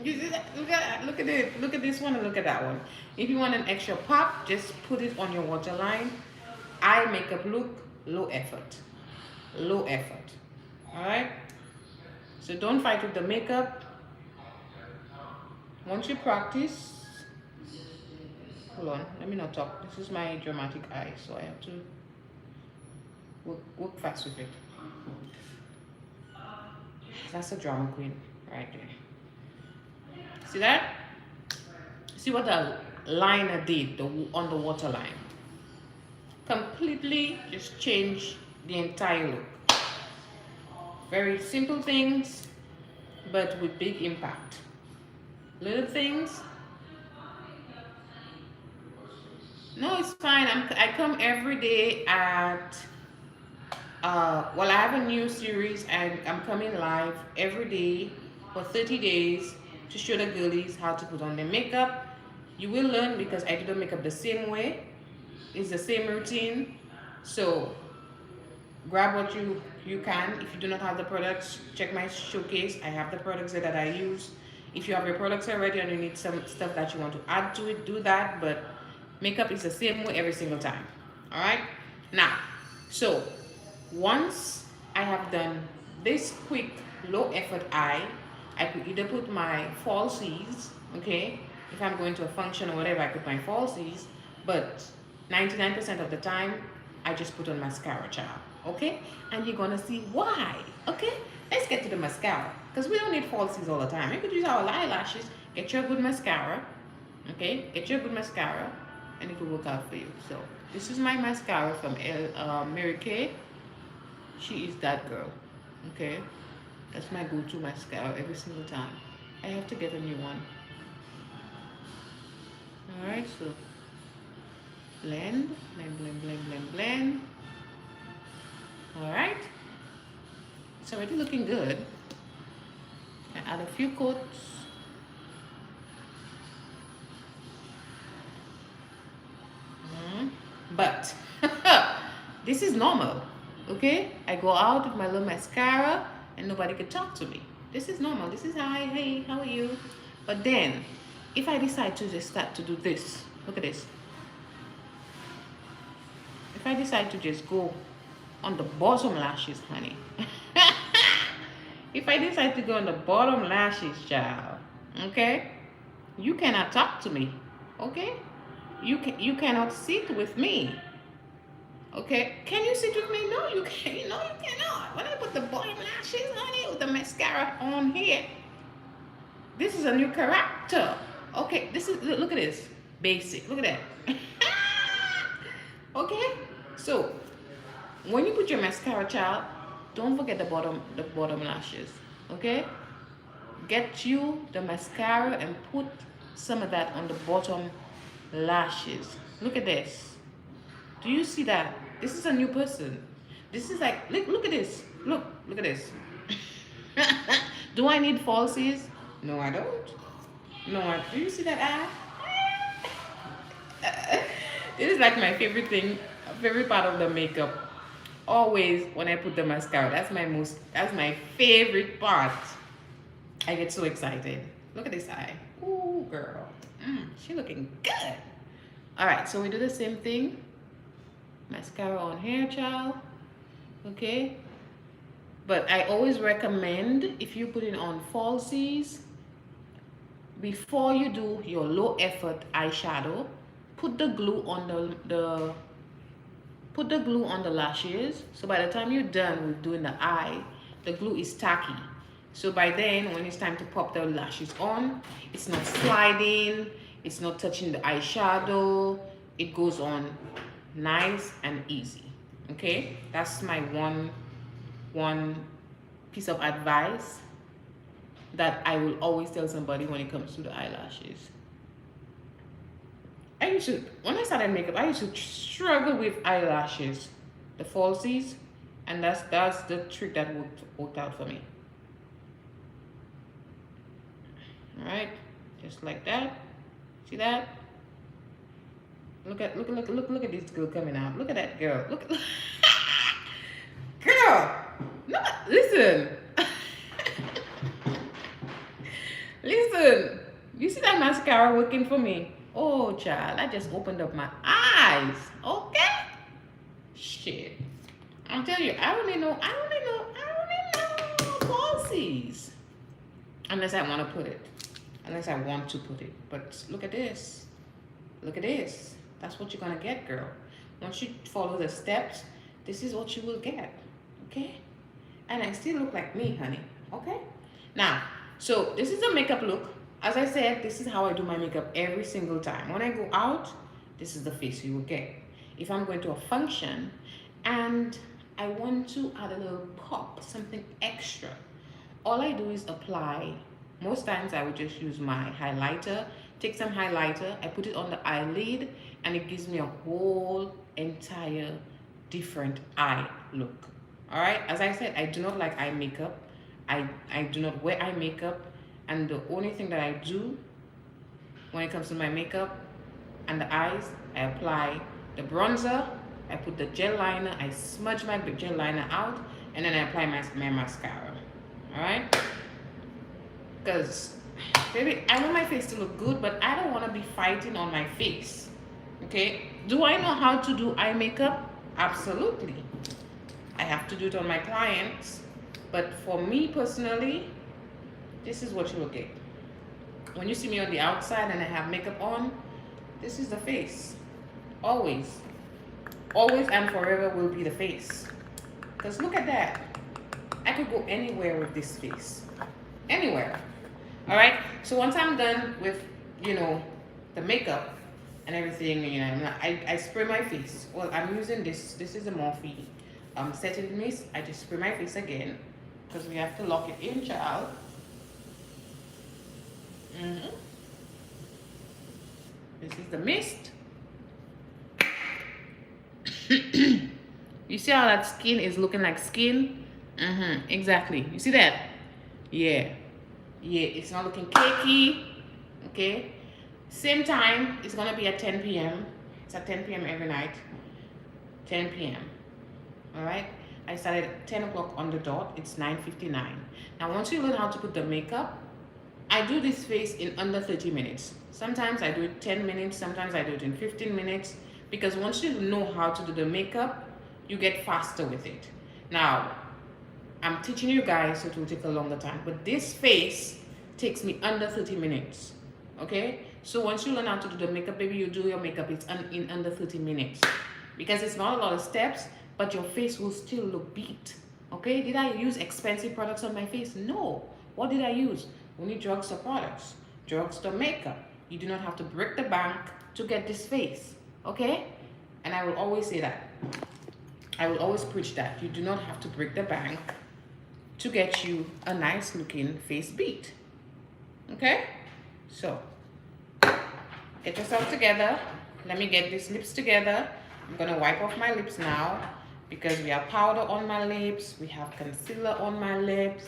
You see that? Look at that. Look at it. Look at this one and look at that one. If you want an extra pop, just put it on your waterline. Eye makeup look, low effort. Low effort. Alright? So don't fight with the makeup. Once you practice, hold on, let me not talk. This is my dramatic eye, so I have to work fast with it. That's a drama queen right there. See that? See what the liner did on the waterline? Completely just changed the entire look. Very simple things, but with big impact. Little things. No, it's fine. I come every day at well, I have a new series and I'm coming live every day for 30 days to show the girlies how to put on their makeup. You will learn because I do the makeup the same way. It's the same routine. So grab what you can. If you do not have the products, check my showcase. I have the products that I use. If you have your products already and you need some stuff that you want to add to it, do that. But makeup is the same way every single time. All right. Now, so once I have done this quick low effort eye, I could either put my falsies, okay? If I'm going to a function or whatever, I put my falsies, but 99% of the time, I just put on mascara, child, okay? And you're gonna see why, okay? Let's get to the mascara, because we don't need falsies all the time. You could use our eyelashes, get your good mascara, okay? Get your good mascara, and it will work out for you. So, this is my mascara from Mary Kay. She is that girl, okay? That's my go-to mascara every single time. I have to get a new one. All right, so blend, blend, blend, blend, blend, blend. All right, it's already looking good. I add a few coats. But this is normal. Okay, I go out with my little mascara and nobody can talk to me. This is normal. This is hi, hey, how are you? But then, if I decide to just start to do this, look at this. If I decide to just go on the bottom lashes, honey. If I decide to go on the bottom lashes, child, okay, you cannot talk to me, okay? You cannot sit with me. Okay, can you sit with me? No, you can't. No, you cannot. When I put the bottom lashes on it with the mascara on here, this is a new character. Okay, this is, look at this. Basic. Look at that. Okay, so when you put your mascara, child, don't forget the bottom lashes. Okay, get you the mascara and put some of that on the bottom lashes. Look at this. Do you see that? This is a new person. This is like, look at this. Look at this. Do I need falsies? No, I don't. No, do you see that eye? This is like my favorite thing, favorite part of the makeup. Always when I put the mascara, that's my favorite part. I get so excited. Look at this eye. Ooh, girl. She looking good. All right, so we do the same thing. Mascara on here, child. Okay. But I always recommend, if you put it on falsies, before you do your low effort eyeshadow, put the glue on the lashes. So by the time you're done with doing the eye, the glue is tacky. So by then, when it's time to pop the lashes on, it's not sliding, it's not touching the eyeshadow. It goes on nice and easy. Okay, that's my one piece of advice that I will always tell somebody when it comes to the eyelashes. When I started makeup, I used to struggle with eyelashes, the falsies, and that's the trick that worked out for me. All right, just like that. See that? Look at this girl coming out. Look at that girl. Look at girl. No, listen. Listen. You see that mascara working for me? Oh, child, I just opened up my eyes. Okay. Shit. I'm telling you, I don't know falsies. Unless I want to put it. But look at this. Look at this. That's what you're going to get, girl. Once you follow the steps, this is what you will get. Okay? And I still look like me, honey. Okay? Now, so this is a makeup look. As I said, this is how I do my makeup every single time. When I go out, this is the face you will get. If I'm going to a function and I want to add a little pop, something extra, all I do is apply. Most times I would just use my highlighter. Take some highlighter, I put it on the eyelid, and it gives me a whole entire different eye look. All right, as I said, I do not like eye makeup. I do not wear eye makeup, and the only thing that I do when it comes to my makeup and the eyes, I apply the bronzer, I put the gel liner, I smudge my gel liner out, and then I apply my mascara. All right, because baby, I want my face to look good, but I don't want to be fighting on my face. Okay, do I know how to do eye makeup? Absolutely. I have to do it on my clients, but for me personally, this is what you will get. When you see me on the outside and I have makeup on, this is the face. Always and forever will be the face. Because look at that. I could go anywhere with this face. Anywhere. All right, so once I'm done with, the makeup and everything, I spray my face. Well, I'm using this is a Morphe setting mist. I just spray my face again because we have to lock it in, child. This is the mist. You see how that skin is looking like skin? Exactly. You see that? Yeah, it's not looking cakey. Okay, same time, it's gonna be at 10 p.m. It's at 10 p.m. every night. 10 p.m. All right, I started at 10 o'clock on the dot. It's 9:59. Now once you learn how to put the makeup, I do this face in under 30 minutes. Sometimes I do it 10 minutes, sometimes I do it in 15 minutes, because once you know how to do the makeup, you get faster with it. Now, I'm teaching you guys, so it will take a longer time, but this face takes me under 30 minutes. Okay, so once you learn how to do the makeup, baby, you do your makeup, it's in under 30 minutes, because it's not a lot of steps, but your face will still look beat. Okay, did I use expensive products on my face? No. What did I use? Only drugstore products, drugstore makeup. You do not have to break the bank to get this face. Okay, and I will always say that. I will always preach that. You do not have to break the bank to get you a nice looking face beat. Okay, so get yourself together. Let me get these lips together. I'm gonna wipe off my lips now because we have powder on my lips, we have concealer on my lips.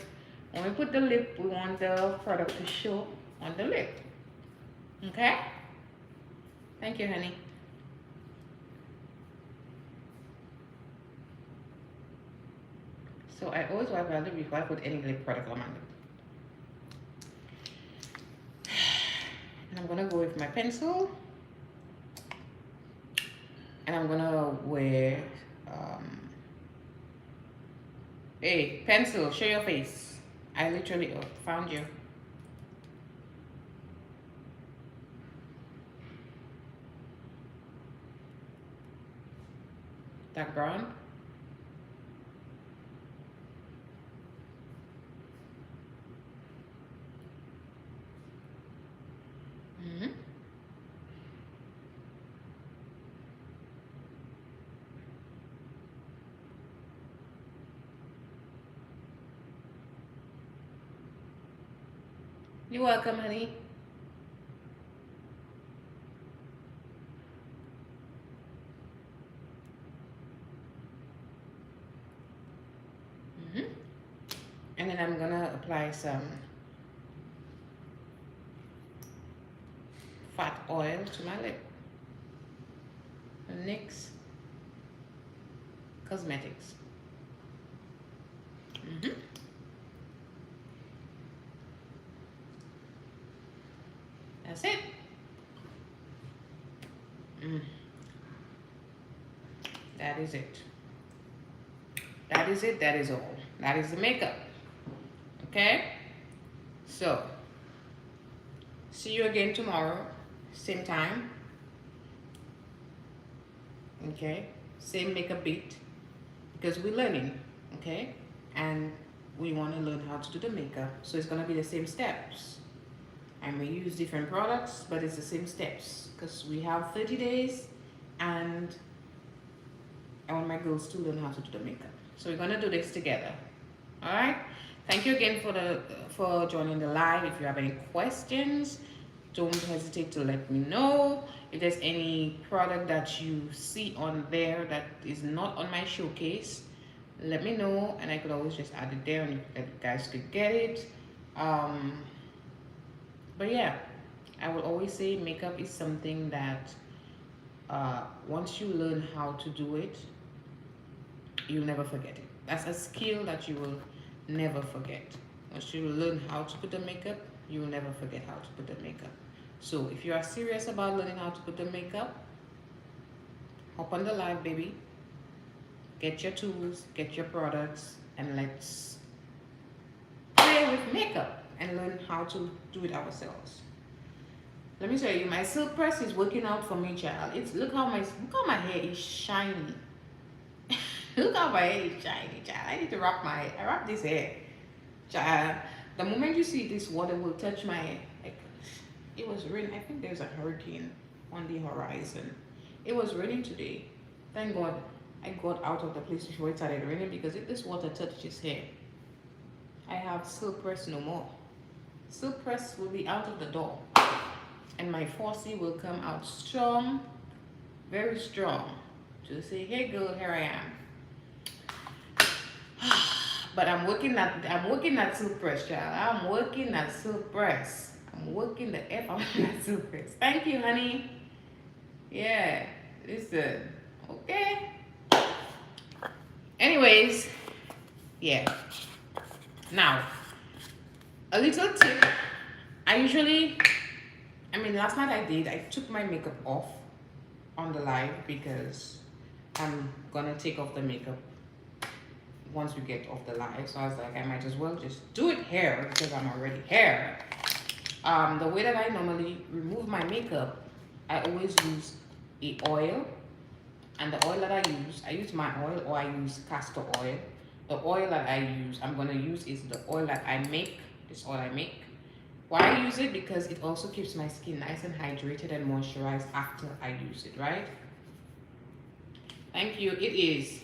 When we put the lip, we want the product to show on the lip. Okay, thank you, honey. So I always wipe my lip before I put any lip product on my lip. And I'm gonna go with my pencil. And I'm gonna wear, hey, pencil, show your face. I literally found you. Dark brown. Mm-hmm. You're welcome, honey. Mm-hmm. And then I'm gonna apply some fat oil to my lip. NYX Cosmetics. Mm-hmm. That's it. Mm. That is it. That is it. That is all. That is the makeup. Okay? So, see you again tomorrow. Same time. Okay? Same makeup beat. Because we're learning. Okay? And we want to learn how to do the makeup. So it's going to be the same steps. I may use different products, but it's the same steps. Because we have 30 days and I want my girls to learn how to do the makeup. So we're gonna do this together. All right. Thank you again for joining the live. If you have any questions, don't hesitate to let me know. If there's any product that you see on there that is not on my showcase, let me know, and I could always just add it there, and you guys could get it. But yeah, I will always say makeup is something that once you learn how to do it, you'll never forget it. That's a skill that you will never forget. Once you learn how to put the makeup, you will never forget how to put the makeup. So if you are serious about learning how to put the makeup, hop on the live, baby. Get your tools, get your products, and let's play with makeup and learn how to do it ourselves. Let me tell you, my silk press is working out for me, child. Look how my hair is shiny. Look how my hair is shiny, child. I need to wrap my hair. I wrap this hair, child. The moment you see this water will touch my hair. Like, it was raining. I think there's a hurricane on the horizon. It was raining today. Thank God I got out of the place before it started raining, because if this water touched his hair, I have silk press no more. Silk press will be out of the door, and my 4C will come out strong, very strong, to say, hey girl, here I am. But I'm working at silk press, child. I'm working at silk press. I'm working the F out of that silk press. Thank you, honey. Yeah, listen. Okay. Anyways, yeah. Now, a little tip. Last night I took my makeup off on the live because I'm gonna take off the makeup once we get off the live. So I was like, I might as well just do it here because I'm already here. The way that I normally remove my makeup, I always use a oil. And the oil that I use my oil, or I use castor oil. The oil that I'm gonna use is the oil that I make. This oil I make. Why I use it? Because it also keeps my skin nice and hydrated and moisturized after I use it, right? Thank you. It is.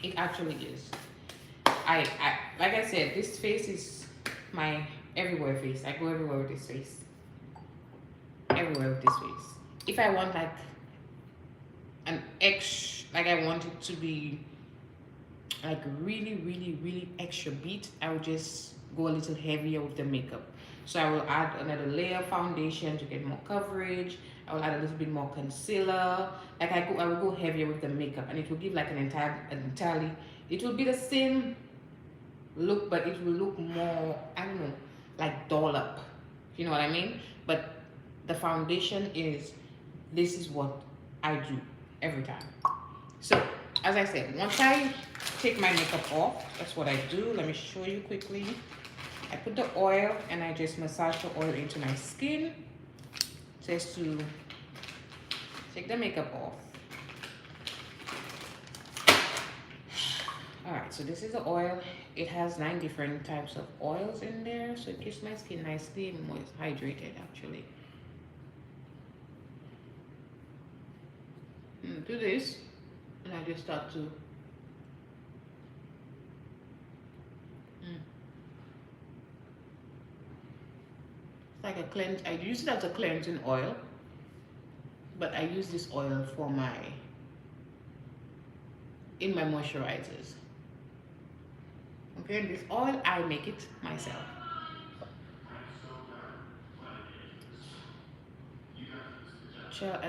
It actually is. I like I said, this face is my everywhere face. I go everywhere with this face. Everywhere with this face. If I want like an extra, like I want it to be like really extra beat, I would just go a little heavier with the makeup. So I will add another layer of foundation to get more coverage. I will add a little bit more concealer. Like I will go heavier with the makeup, and it will give like entirely, it will be the same look, but it will look more, I don't know, like doll up. You know what I mean? But the foundation this is what I do. every time. So, as I said, once I take my makeup off, that's what I do. Let me show you quickly. I put the oil and I just massage the oil into my skin just to take the makeup off. Alright, so this is the oil. It has 9 different types of oils in there, so it keeps my skin nicely moist, hydrated actually. Do this, and I just start to it's like a cleanse. I use it as a cleansing oil, but I use this oil for in my moisturizers. Okay, and this oil I make it myself.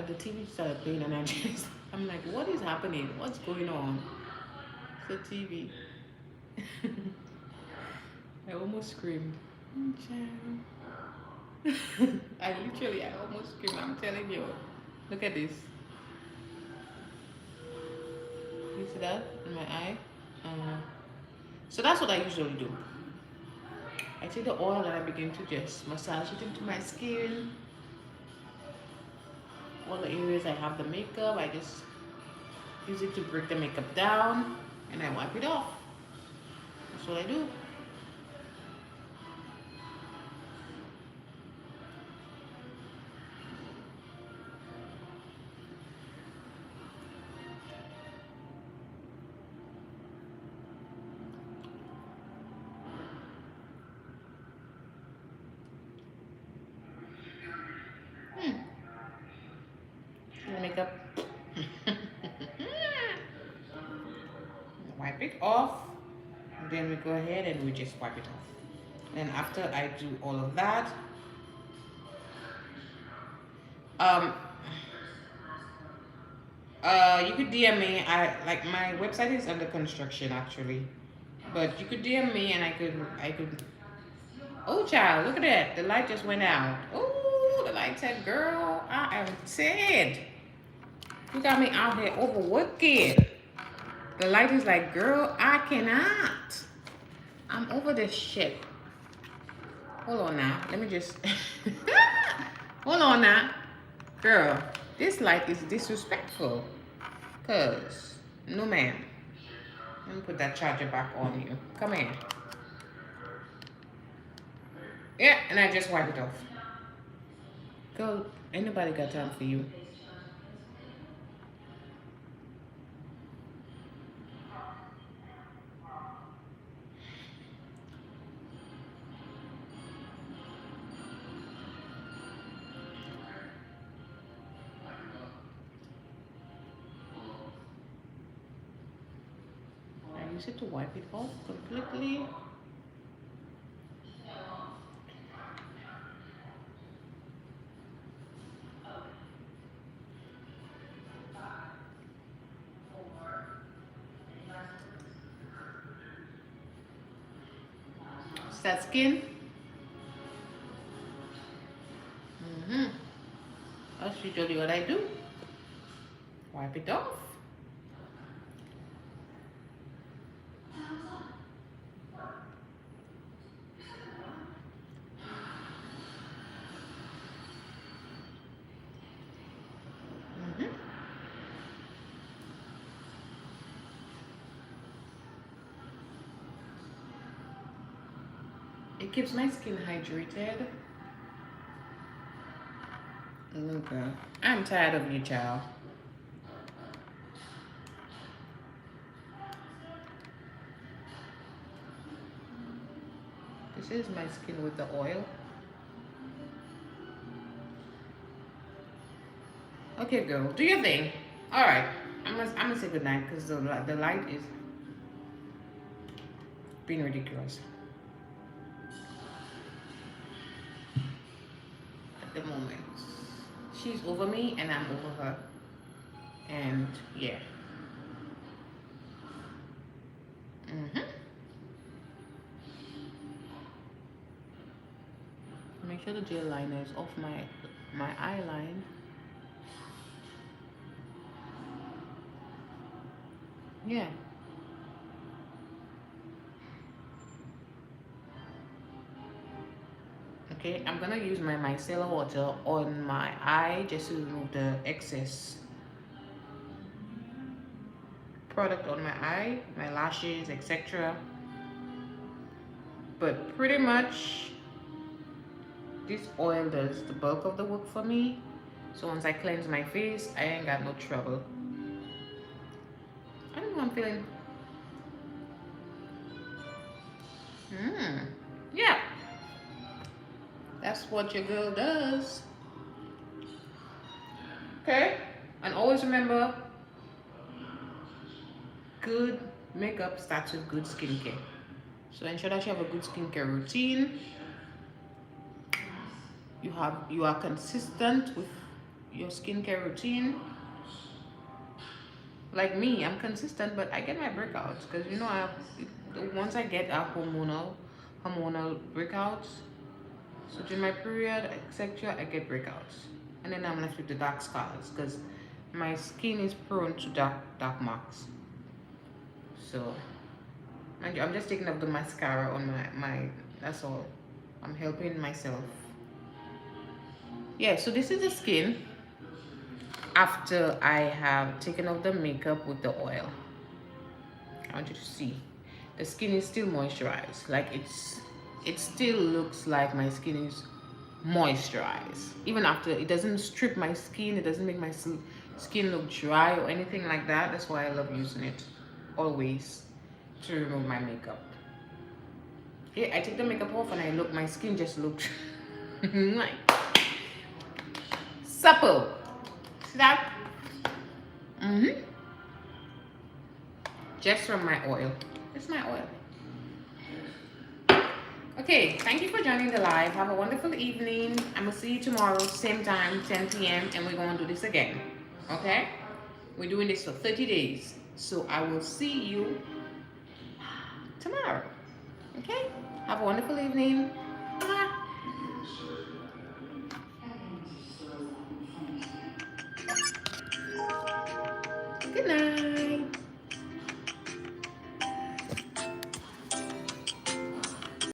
The TV started playing and I'm like, what is happening? What's going on? It's the TV. I almost screamed. I almost screamed. I'm telling you. Look at this. You see that in my eye? So that's what I usually do. I take the oil and I begin to just massage it into my skin. All the areas I have the makeup, I just use it to break the makeup down and I wipe it off. That's what I do. Makeup. Wipe it off. Then we go ahead and we just wipe it off. And after I do all of that, you could DM me. I like my website is under construction actually, but you could DM me and I could. Oh child, look at that! The light just went out. Oh, the light said, "Girl, I am dead." You got me out here overworking. The light is like, "Girl, I cannot. I'm over this shit." Hold on now. Let me just. Hold on now, girl. This light is disrespectful. Cause no ma'am. Let me put that charger back on you. Come here. Yeah, and I just wipe it off. Girl, ain't nobody got time for you. I use it to wipe it off completely. Is that skin? That's usually what I do. Wipe it off. It keeps my skin hydrated. Okay. I'm tired of you, child. This is my skin with the oil. Okay, girl, do your thing. All right, I'm gonna say good night because the light is being ridiculous at the moment. She's over me and I'm over her, and yeah. Make sure the gel liner is off my eye line. Yeah. Okay, I'm gonna use my micellar water on my eye just to remove the excess product on my eye, my lashes, etc. But pretty much this oil does the bulk of the work for me. So once I cleanse my face, I ain't got no trouble. I don't know, I'm feeling. Yeah, that's what your girl does. Okay? And always remember, good makeup starts with good skincare. So ensure that you have a good skincare routine. You are consistent with your skincare routine. Like me, I'm consistent, but I get my breakouts because you know once I get a hormonal breakouts. So during my period, etc., I get breakouts, and then I'm left with the dark scars because my skin is prone to dark marks. So mind you, I'm just taking up the mascara on my. That's all. I'm helping myself. Yeah. So this is the skin after I have taken off the makeup with the oil. I want you to see the skin is still moisturized. Like it still looks like my skin is moisturized. Even after, it doesn't strip my skin, it doesn't make my skin look dry or anything like that. That's why I love using it always to remove my makeup. Yeah, I take the makeup off and I look, my skin just looks like supple. See that? Mm-hmm. Just from my oil. It's my oil. Okay, thank you for joining the live. Have a wonderful evening. I'm gonna see you tomorrow, same time, 10 p.m. and we're gonna do this again. Okay? We're doing this for 30 days. So I will see you tomorrow. Okay? Have a wonderful evening.